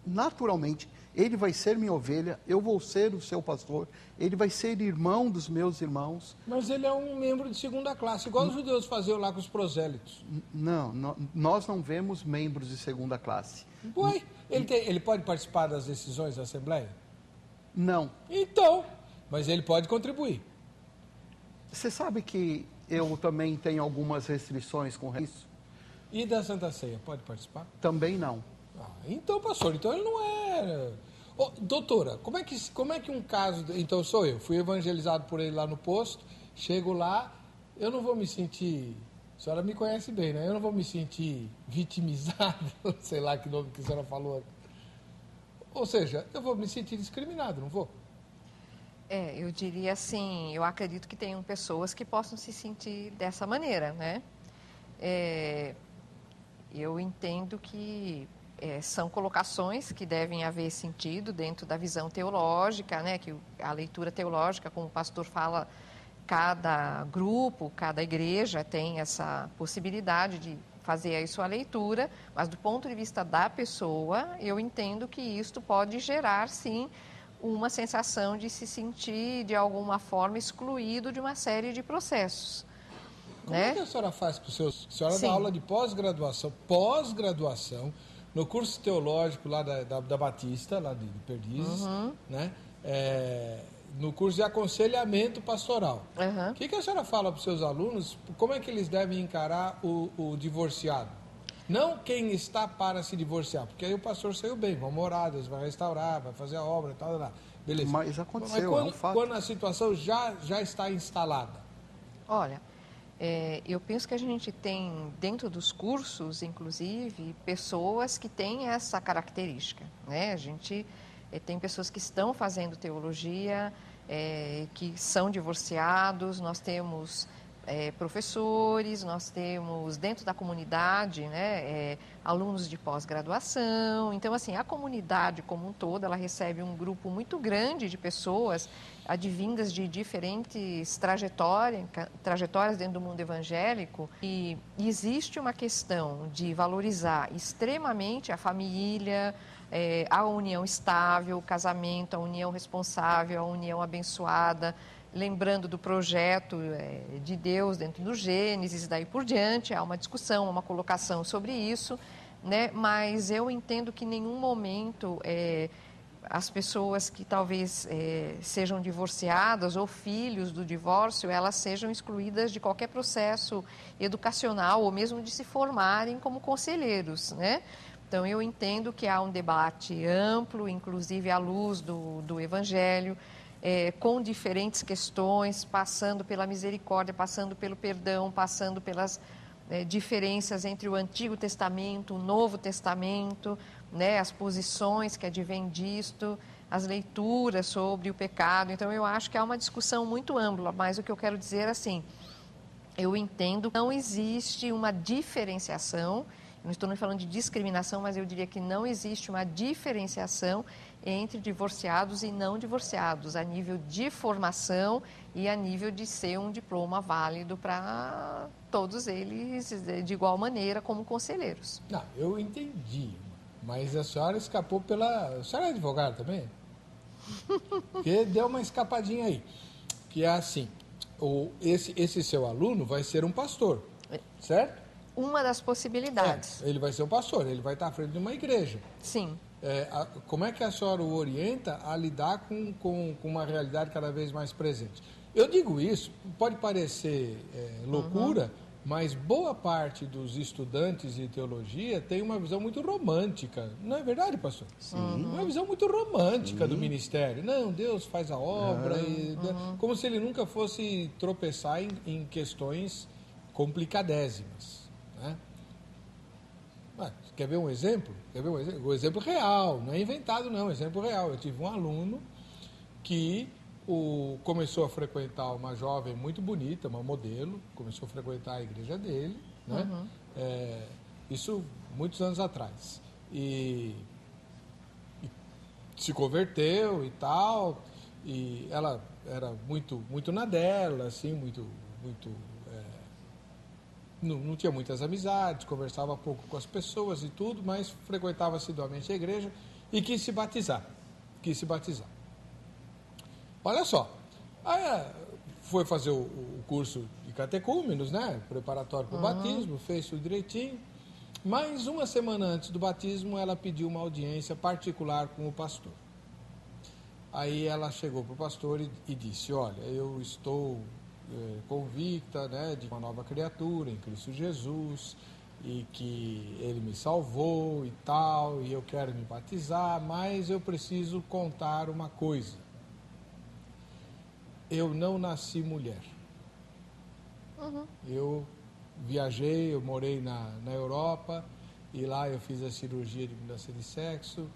naturalmente ele vai ser minha ovelha, eu vou ser o seu pastor, ele vai ser irmão dos meus irmãos. Mas ele é um membro de segunda classe, igual os judeus faziam lá com os prosélitos. Não, nós não vemos membros de segunda classe. Ué, ele pode participar das decisões da Assembleia? Não. Então, mas ele pode contribuir. Você sabe que eu também tenho algumas restrições com isso? E da Santa Ceia, pode participar? Também não. Então, pastor, então ele não é... Oh, doutora, como é que um caso... Então, sou eu, fui evangelizado por ele lá no posto, chego lá, eu não vou me sentir... A senhora me conhece bem, né? Eu não vou me sentir vitimizado, sei lá que nome que a senhora falou. Ou seja, eu vou me sentir discriminado, não vou? Eu diria assim, eu acredito que tenham pessoas que possam se sentir dessa maneira, né? Eu entendo que são colocações que devem haver sentido dentro da visão teológica, né? Que a leitura teológica, como o pastor fala, cada grupo, cada igreja tem essa possibilidade de fazer aí sua leitura, mas do ponto de vista da pessoa, eu entendo que isto pode gerar, sim, uma sensação de se sentir, de alguma forma, excluído de uma série de processos. Como é que a senhora faz para os seus... A senhora dá aula de pós-graduação, no curso teológico lá da Batista, lá de Perdizes, né? No curso de aconselhamento pastoral. O que a senhora fala para os seus alunos, como é que eles devem encarar o divorciado? Não quem está para se divorciar, porque aí o pastor saiu bem, vão morar, Deus vai restaurar, vai fazer a obra e tal, beleza. Mas aconteceu, quando, é um fato. Quando a situação já está instalada? Olha, eu penso que a gente tem, dentro dos cursos, inclusive, pessoas que têm essa característica, né? A gente tem pessoas que estão fazendo teologia, que são divorciados, nós temos professores, nós temos dentro da comunidade, né, alunos de pós-graduação. Então, assim, a comunidade como um todo, ela recebe um grupo muito grande de pessoas advindas de diferentes trajetórias dentro do mundo evangélico, e existe uma questão de valorizar extremamente a família, a união estável, o casamento, a união responsável, a união abençoada, lembrando do projeto de Deus dentro do Gênesis e daí por diante. Há uma discussão, uma colocação sobre isso, né? Mas eu entendo que em nenhum momento as pessoas que talvez sejam divorciadas ou filhos do divórcio, elas sejam excluídas de qualquer processo educacional ou mesmo de se formarem como conselheiros, né? Então, eu entendo que há um debate amplo, inclusive à luz do Evangelho, com diferentes questões, passando pela misericórdia, passando pelo perdão, passando pelas diferenças entre o Antigo Testamento, o Novo Testamento, né, as posições que advêm disto, as leituras sobre o pecado. Então, eu acho que há uma discussão muito ampla, mas o que eu quero dizer, assim, eu entendo que não existe uma diferenciação, não estou nem falando de discriminação, mas eu diria que não existe uma diferenciação entre divorciados e não divorciados, a nível de formação e a nível de ser um diploma válido para todos eles de igual maneira como conselheiros. Não, eu entendi, mas a senhora escapou pela... A senhora é advogada também? Porque deu uma escapadinha aí, que é assim, esse seu aluno vai ser um pastor, certo? Uma das possibilidades. Ele vai ser um pastor, ele vai estar à frente de uma igreja. Sim. Como é que a senhora o orienta a lidar com uma realidade cada vez mais presente? Eu digo isso, pode parecer loucura, mas boa parte dos estudantes de teologia tem uma visão muito romântica. Não é verdade, pastor? Sim. Uma visão muito romântica do ministério. Não, Deus faz a obra, como se ele nunca fosse tropeçar em questões complicadésimas. Né? Quer ver um exemplo? Um exemplo real, não é inventado não, exemplo real. Eu tive um aluno que começou a frequentar uma jovem muito bonita, uma modelo, começou a frequentar a igreja dele, né? Isso muitos anos atrás. E se converteu e tal, e ela era muito na dela, assim, não tinha muitas amizades, conversava pouco com as pessoas e tudo, mas frequentava assiduamente a igreja e quis se batizar. quis se batizar. Olha só, aí foi fazer o curso de catecúmenos, né? Preparatório para o batismo, fez tudo direitinho. Mas uma semana antes do batismo, ela pediu uma audiência particular com o pastor. Aí ela chegou para o pastor e disse, olha, eu estou convicta, né, de uma nova criatura em Cristo Jesus, e que ele me salvou e tal, e eu quero me batizar, mas eu preciso contar uma coisa. Eu não nasci mulher. Eu viajei, eu morei na Europa, e lá eu fiz a cirurgia de mudança de sexo,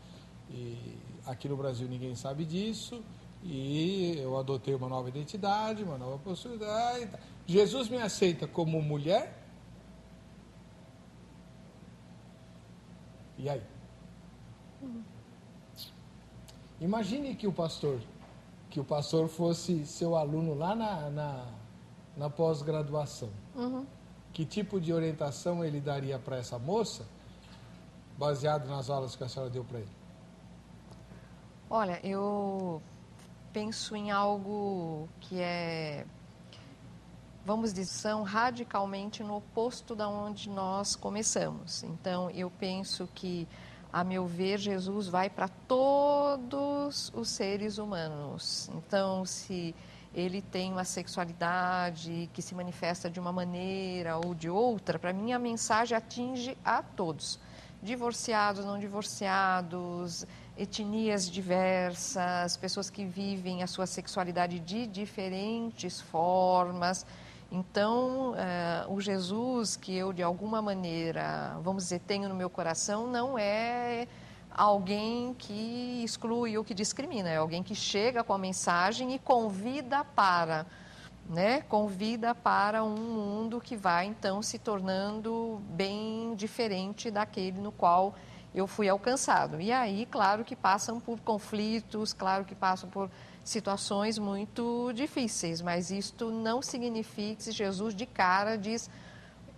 e aqui no Brasil ninguém sabe disso, e eu adotei uma nova identidade, uma nova postura. Jesus me aceita como mulher? E aí? Imagine que o pastor fosse seu aluno lá na pós-graduação. Que tipo de orientação ele daria para essa moça, baseado nas aulas que a senhora deu para ele? Olha, eu penso em algo que é, vamos dizer, são radicalmente no oposto da onde nós começamos. Então, eu penso que, a meu ver, Jesus vai para todos os seres humanos. Então, se ele tem uma sexualidade que se manifesta de uma maneira ou de outra, para mim a mensagem atinge a todos. Divorciados, não divorciados, etnias diversas, pessoas que vivem a sua sexualidade de diferentes formas. Então, o Jesus que eu, de alguma maneira, vamos dizer, tenho no meu coração, não é alguém que exclui ou que discrimina, é alguém que chega com a mensagem e convida para, né? Convida para um mundo que vai, então, se tornando bem diferente daquele no qual eu fui alcançado. E aí, claro que passam por conflitos, claro que passam por situações muito difíceis, mas isto não significa que Jesus de cara diz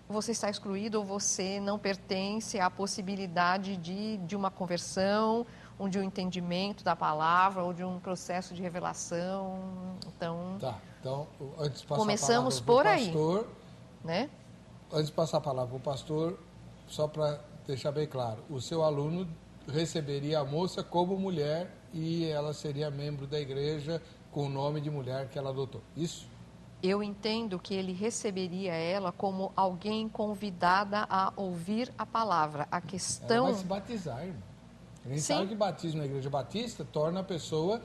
você está excluído ou você não pertence à possibilidade de uma conversão, ou de um entendimento da palavra, ou de um processo de revelação. Então, então antes de passar começamos a palavra por pro aí, pastor, né? Antes de passar a palavra para o pastor, só para deixar bem claro, o seu aluno receberia a moça como mulher e ela seria membro da igreja com o nome de mulher que ela adotou. Isso? Eu entendo que ele receberia ela como alguém convidada a ouvir a palavra. A questão... Ela vai se batizar, irmão. A gente Sim. sabe que batismo na igreja batista torna a pessoa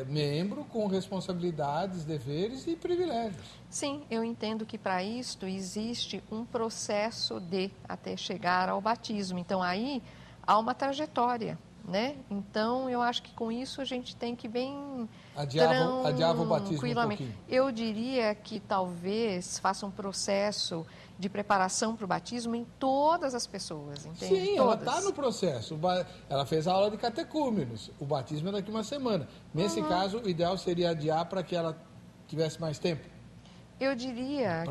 membro com responsabilidades, deveres e privilégios. Sim, eu entendo que para isto existe um processo até chegar ao batismo. Então, aí há uma trajetória, né? Então, eu acho que com isso a gente tem que bem adiava o batismo um pouquinho. Eu diria que talvez faça um processo de preparação para o batismo em todas as pessoas, entende? Sim, todas. ela está no processo. Ela fez a aula de catecúmenos. O batismo é daqui uma semana. Nesse caso, o ideal seria adiar para que ela tivesse mais tempo. Eu diria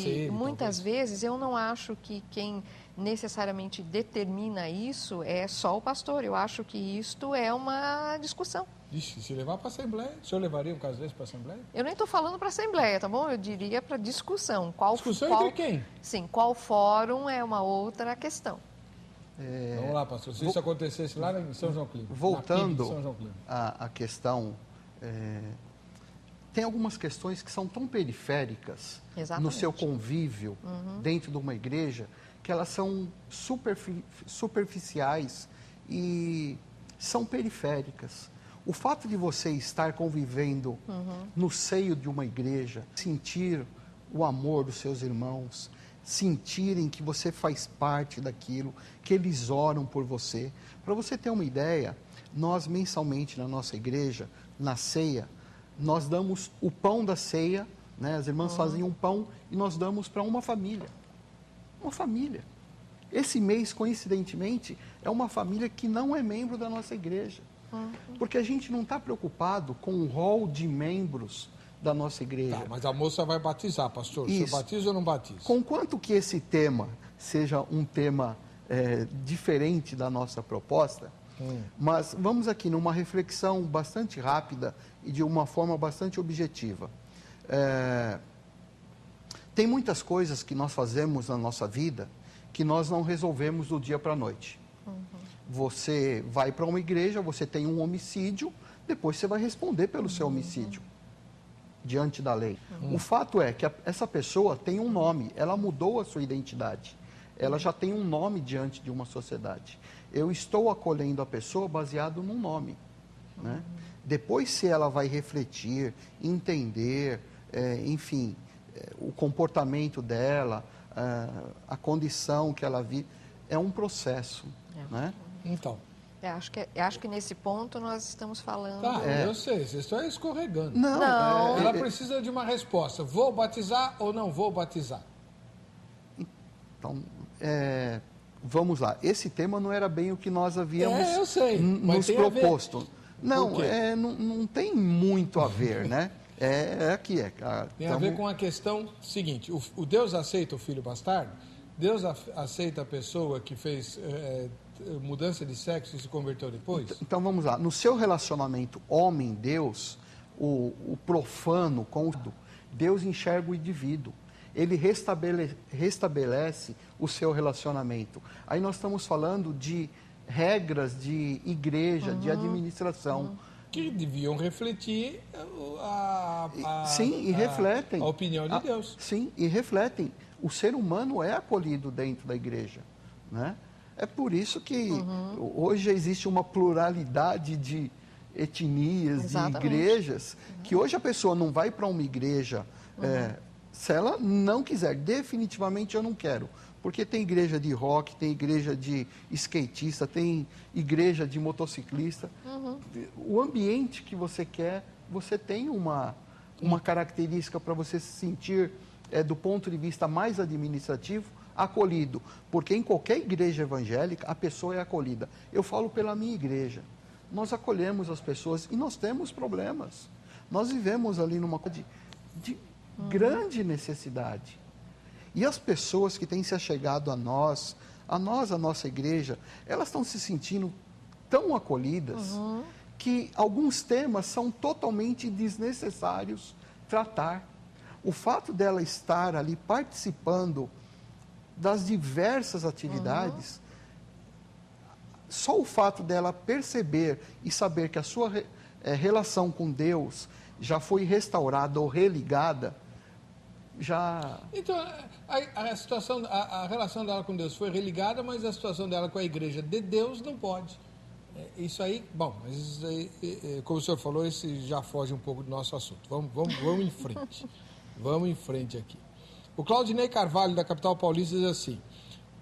que muitas vezes eu não acho que quem necessariamente determina isso é só o pastor. Eu acho que isto é uma discussão. Ixi, se levar para a Assembleia, o senhor levaria um caso desse para a Assembleia? Eu nem estou falando para a Assembleia, tá bom? Eu diria para discussão. Discussão entre quem? Sim, qual fórum é uma outra questão. Vamos lá, pastor. Se isso acontecesse lá em São João Clímaco. Voltando à questão, tem algumas questões que são tão periféricas no seu convívio dentro de uma igreja que elas são superficiais e são periféricas. O fato de você estar convivendo no seio de uma igreja, sentir o amor dos seus irmãos, sentirem que você faz parte daquilo, que eles oram por você. Para você ter uma ideia, nós mensalmente na nossa igreja, na ceia, nós damos o pão da ceia, né? As irmãs fazem um pão e nós damos para uma família. Uma família. Esse mês, coincidentemente, é uma família que não é membro da nossa igreja. Porque a gente não está preocupado com o rol de membros da nossa igreja. Tá, mas a moça vai batizar, pastor. Isso. O senhor batiza ou não batiza? Conquanto que esse tema seja um tema diferente da nossa proposta, Mas vamos aqui numa reflexão bastante rápida e de uma forma bastante objetiva. Tem muitas coisas que nós fazemos na nossa vida que nós não resolvemos do dia para a noite. Você vai para uma igreja, você tem um homicídio, depois você vai responder pelo seu homicídio diante da lei. O fato é que essa pessoa tem um nome, ela mudou a sua identidade. Ela já tem um nome diante de uma sociedade. Eu estou acolhendo a pessoa baseado num nome, né? Depois, se ela vai refletir, entender, enfim, o comportamento dela, a condição que ela vive, é um processo, né? Então. Acho que nesse ponto nós estamos falando... Eu sei, vocês estão escorregando. Não. Ela precisa de uma resposta. Vou batizar ou não vou batizar? Então, vamos lá. Esse tema não era bem o que nós havíamos eu sei, nos proposto. Não, Por quê? não tem muito a ver, né? Tem a ver com a questão seguinte: o Deus aceita o filho bastardo? Deus aceita a pessoa que fez mudança de sexo e se converteu depois? Então vamos lá. No seu relacionamento homem-Deus, o profano com Deus enxerga o indivíduo. Ele restabelece o seu relacionamento. Aí nós estamos falando de regras de igreja, de administração. Que deviam refletir sim, e refletem a opinião de Deus. Sim, e refletem. O ser humano é acolhido dentro da igreja, né? É por isso que hoje existe uma pluralidade de etnias, de igrejas, que hoje a pessoa não vai para uma igreja, se ela não quiser, definitivamente eu não quero. Porque tem igreja de rock, tem igreja de skatista, tem igreja de motociclista. O ambiente que você quer, você tem uma característica para você se sentir, do ponto de vista mais administrativo, acolhido. Porque em qualquer igreja evangélica, a pessoa é acolhida. Eu falo pela minha igreja. Nós acolhemos as pessoas e nós temos problemas. Nós vivemos ali numa coisa de grande necessidade. E as pessoas que têm se achegado a nós, a nossa igreja, elas estão se sentindo tão acolhidas que alguns temas são totalmente desnecessários tratar. O fato dela estar ali participando das diversas atividades, só o fato dela perceber e saber que a sua relação com Deus já foi restaurada ou religada, já... Então, a relação dela com Deus foi religada, mas a situação dela com a igreja de Deus não pode. Isso aí, mas isso aí, como o senhor falou, esse já foge um pouco do nosso assunto. Vamos em frente. Vamos em frente aqui. O Claudinei Carvalho, da capital paulista, diz assim: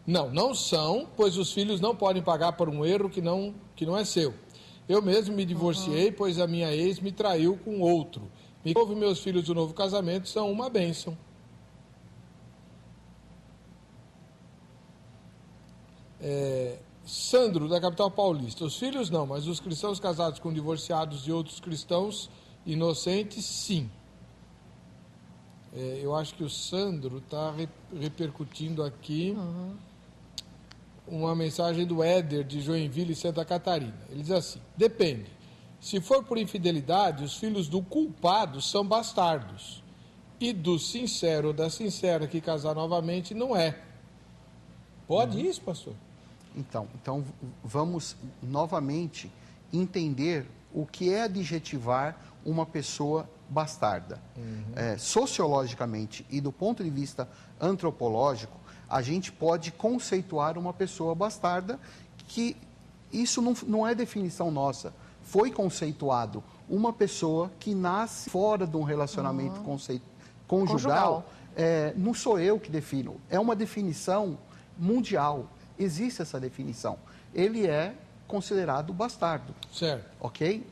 não são, pois os filhos não podem pagar por um erro que não é seu. Eu mesmo me divorciei, pois a minha ex me traiu com outro. Meus filhos do novo casamento são uma bênção. Sandro, da capital paulista: os filhos não, mas os cristãos casados com divorciados de outros cristãos inocentes, sim. Eu acho que o Sandro está repercutindo aqui uma mensagem do Éder, de Joinville, Santa Catarina. Ele diz assim: depende. Se for por infidelidade, os filhos do culpado são bastardos. E do sincero ou da sincera que casar novamente não é. Pode isso, pastor? Então vamos novamente entender o que é adjetivar uma pessoa bastarda. Sociologicamente e do ponto de vista antropológico, a gente pode conceituar uma pessoa bastarda, que isso não é definição nossa. Foi conceituado uma pessoa que nasce fora de um relacionamento conjugal. Não sou eu que defino, é uma definição mundial. Existe essa definição. Ele é considerado bastardo. Certo. Ok?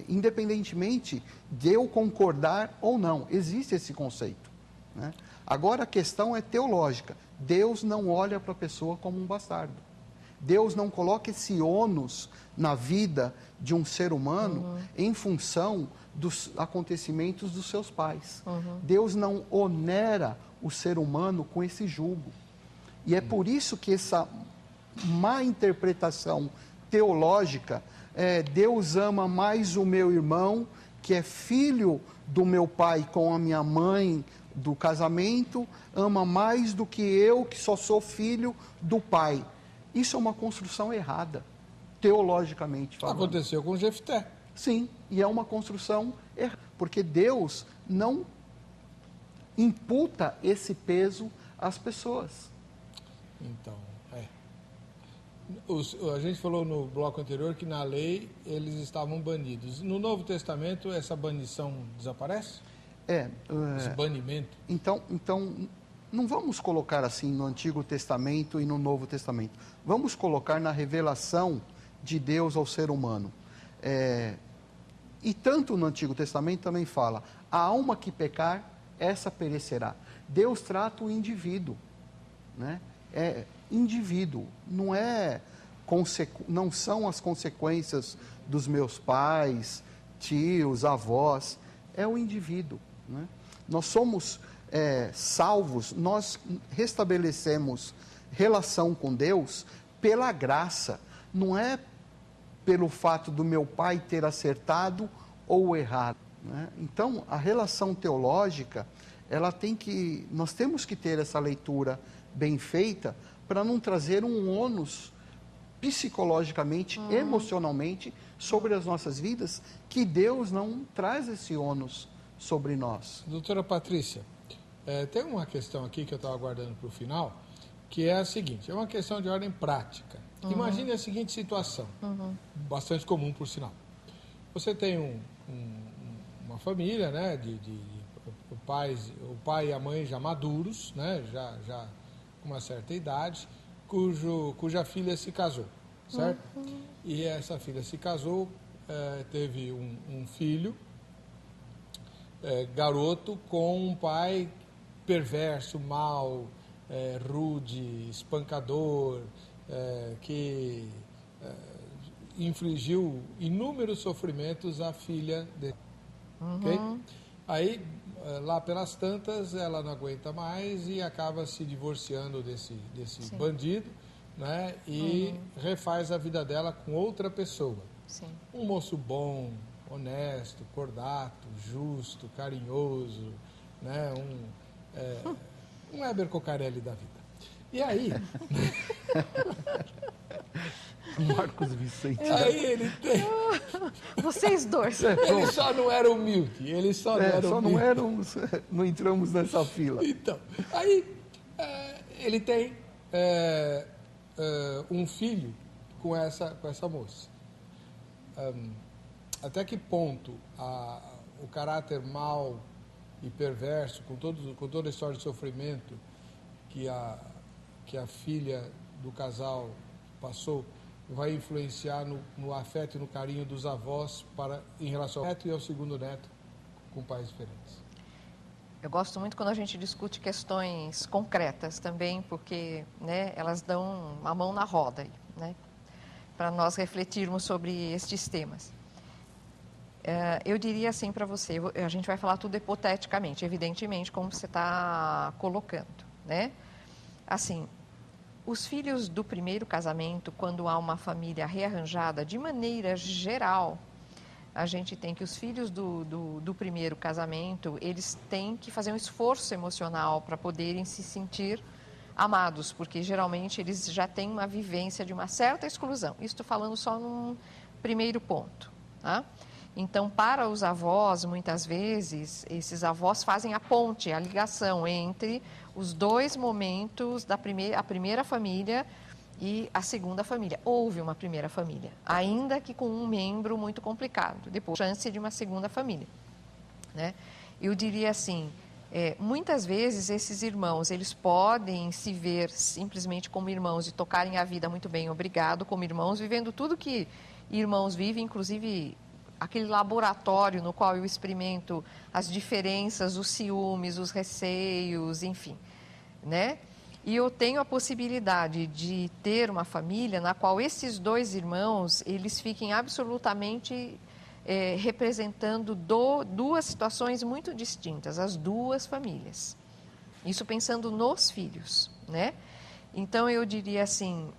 Independentemente de eu concordar ou não, existe esse conceito, né? Agora a questão é teológica. Deus não olha para a pessoa como um bastardo. Deus não coloca esse ônus na vida de um ser humano em função dos acontecimentos dos seus pais. Deus não onera o ser humano com esse jugo. E é por isso que essa má interpretação teológica, Deus ama mais o meu irmão, que é filho do meu pai com a minha mãe do casamento, ama mais do que eu, que só sou filho do pai. Isso é uma construção errada, teologicamente falando. Aconteceu com Jefté. Sim, e é uma construção errada, porque Deus não imputa esse peso às pessoas. Então, a gente falou no bloco anterior que na lei eles estavam banidos. No Novo Testamento, essa banição desaparece? Esse banimento? Então, não vamos colocar assim no Antigo Testamento e no Novo Testamento. Vamos colocar na revelação de Deus ao ser humano. E tanto no Antigo Testamento também fala, a alma que pecar, essa perecerá. Deus trata o indivíduo, né? Indivíduo, não são as consequências dos meus pais, tios, avós, é o indivíduo, né? Nós somos salvos, nós restabelecemos relação com Deus pela graça, não é pelo fato do meu pai ter acertado ou errado, né? Então, a relação teológica, nós temos que ter essa leitura bem feita para não trazer um ônus psicologicamente, emocionalmente sobre as nossas vidas, que Deus não traz esse ônus sobre nós. Doutora Patrícia, tem uma questão aqui que eu estava aguardando para o final, que é a seguinte, é uma questão de ordem prática. Imagine a seguinte situação, bastante comum por sinal. Você tem uma família, né, o pai e a mãe já maduros, né, já com uma certa idade, cuja filha se casou, certo? E essa filha se casou, teve um filho, garoto, com um pai perverso, mau, rude, espancador, que infligiu inúmeros sofrimentos à filha dele. Okay? Aí, lá pelas tantas, ela não aguenta mais e acaba se divorciando desse bandido, né? E refaz a vida dela com outra pessoa. Sim. Um moço bom, honesto, cordato, justo, carinhoso, né? Um Heber Cocarelli da vida. E aí... Marcos Vicente. Aí ele tem... Vocês dois. Ele só não era humilde. Ele só não era humilde. Não entramos nessa fila. Então, aí ele tem um filho com essa moça. Até que ponto o caráter mau e perverso, com toda a história de sofrimento que a filha do casal passou, vai influenciar no afeto e no carinho dos avós em relação ao neto e ao segundo neto com pais diferentes? Eu gosto muito quando a gente discute questões concretas também, porque, né, elas dão a mão na roda, né, para nós refletirmos sobre estes temas. Eu diria assim para você, a gente vai falar tudo hipoteticamente, evidentemente, como você está colocando, né? Assim, os filhos do primeiro casamento, quando há uma família rearranjada, de maneira geral, a gente tem que os filhos do primeiro casamento, eles têm que fazer um esforço emocional para poderem se sentir amados, porque geralmente eles já têm uma vivência de uma certa exclusão. Isso estou falando só num primeiro ponto, tá? Então, para os avós, muitas vezes, esses avós fazem a ponte, a ligação entre os dois momentos a primeira família e a segunda família. Houve uma primeira família, ainda que com um membro muito complicado. Depois, chance de uma segunda família, né? Eu diria assim, muitas vezes esses irmãos, eles podem se ver simplesmente como irmãos e tocarem a vida muito bem, obrigado, como irmãos, vivendo tudo que irmãos vivem, inclusive aquele laboratório no qual eu experimento as diferenças, os ciúmes, os receios, enfim, né? E eu tenho a possibilidade de ter uma família na qual esses dois irmãos, eles fiquem absolutamente representando duas situações muito distintas, as duas famílias. Isso pensando nos filhos, né? Então, eu diria assim,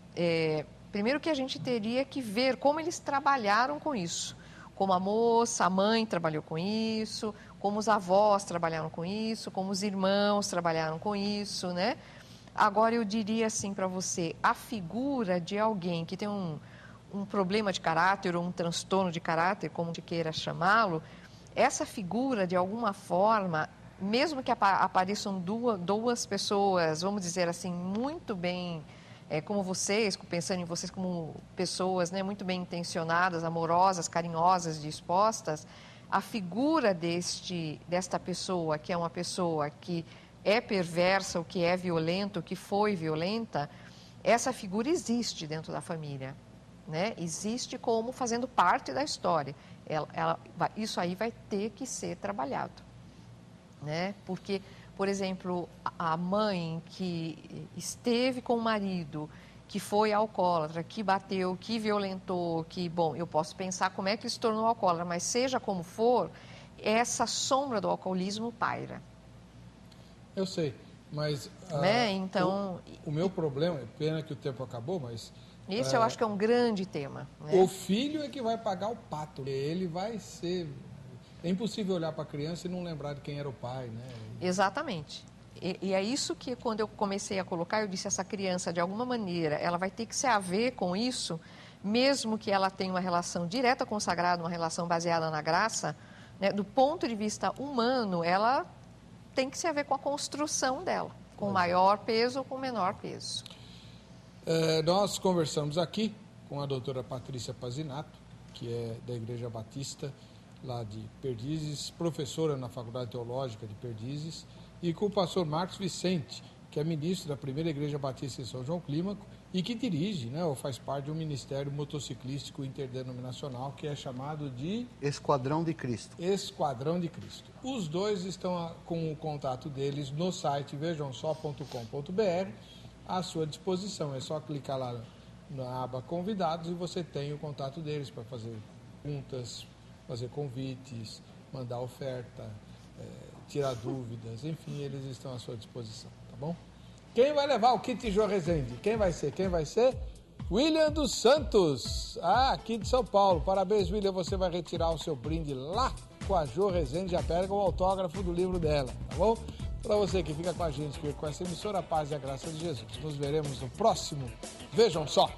Primeiro que a gente teria que ver como eles trabalharam com isso. Como a moça, a mãe trabalhou com isso, como os avós trabalharam com isso, como os irmãos trabalharam com isso, né? Agora, eu diria assim para você, a figura de alguém que tem um problema de caráter ou um transtorno de caráter, como te queira chamá-lo, essa figura, de alguma forma, mesmo que apareçam duas pessoas, vamos dizer assim, muito bem, como vocês, pensando em vocês como pessoas, né, muito bem intencionadas, amorosas, carinhosas, dispostas, a figura desta pessoa, que é uma pessoa que é perversa, ou que é violenta, ou que foi violenta, essa figura existe dentro da família, né? Existe como fazendo parte da história. Isso aí vai ter que ser trabalhado, né? Porque, por exemplo, a mãe que esteve com o marido, que foi alcoólatra, que bateu, que violentou, bom, eu posso pensar como é que ele se tornou alcoólatra, mas seja como for, essa sombra do alcoolismo paira. Eu sei, mas né? Então, o meu problema, é pena que o tempo acabou, mas... Isso eu acho que é um grande tema. Né? O filho é que vai pagar o pato, ele vai ser... É impossível olhar para a criança e não lembrar de quem era o pai, né? Exatamente. E é isso que, quando eu comecei a colocar, eu disse, essa criança, de alguma maneira, ela vai ter que se haver com isso, mesmo que ela tenha uma relação direta com o sagrado, uma relação baseada na graça, né? Do ponto de vista humano, ela tem que se haver com a construção dela, com maior peso ou com menor peso. Nós conversamos aqui com a doutora Patrícia Pazinato, que é da Igreja Batista, lá de Perdizes, professora na Faculdade Teológica de Perdizes, e com o pastor Marcos Vicente, que é ministro da Primeira Igreja Batista em São João Clímaco e que dirige, né, ou faz parte de um ministério motociclístico interdenominacional que é chamado de... Esquadrão de Cristo. Esquadrão de Cristo. Os dois estão com o contato deles no site vejamsó.com.br à sua disposição. É só clicar lá na aba Convidados e você tem o contato deles para fazer perguntas, fazer convites, mandar oferta, tirar dúvidas, enfim, eles estão à sua disposição, tá bom? Quem vai levar o kit Jô Rezende? Quem vai ser? William dos Santos, aqui de São Paulo. Parabéns, William, você vai retirar o seu brinde lá com a Jô Rezende, já pega o autógrafo do livro dela, tá bom? Para você que fica com a gente, com essa emissora, a paz e a graça de Jesus. Nos veremos no próximo Vejam Só.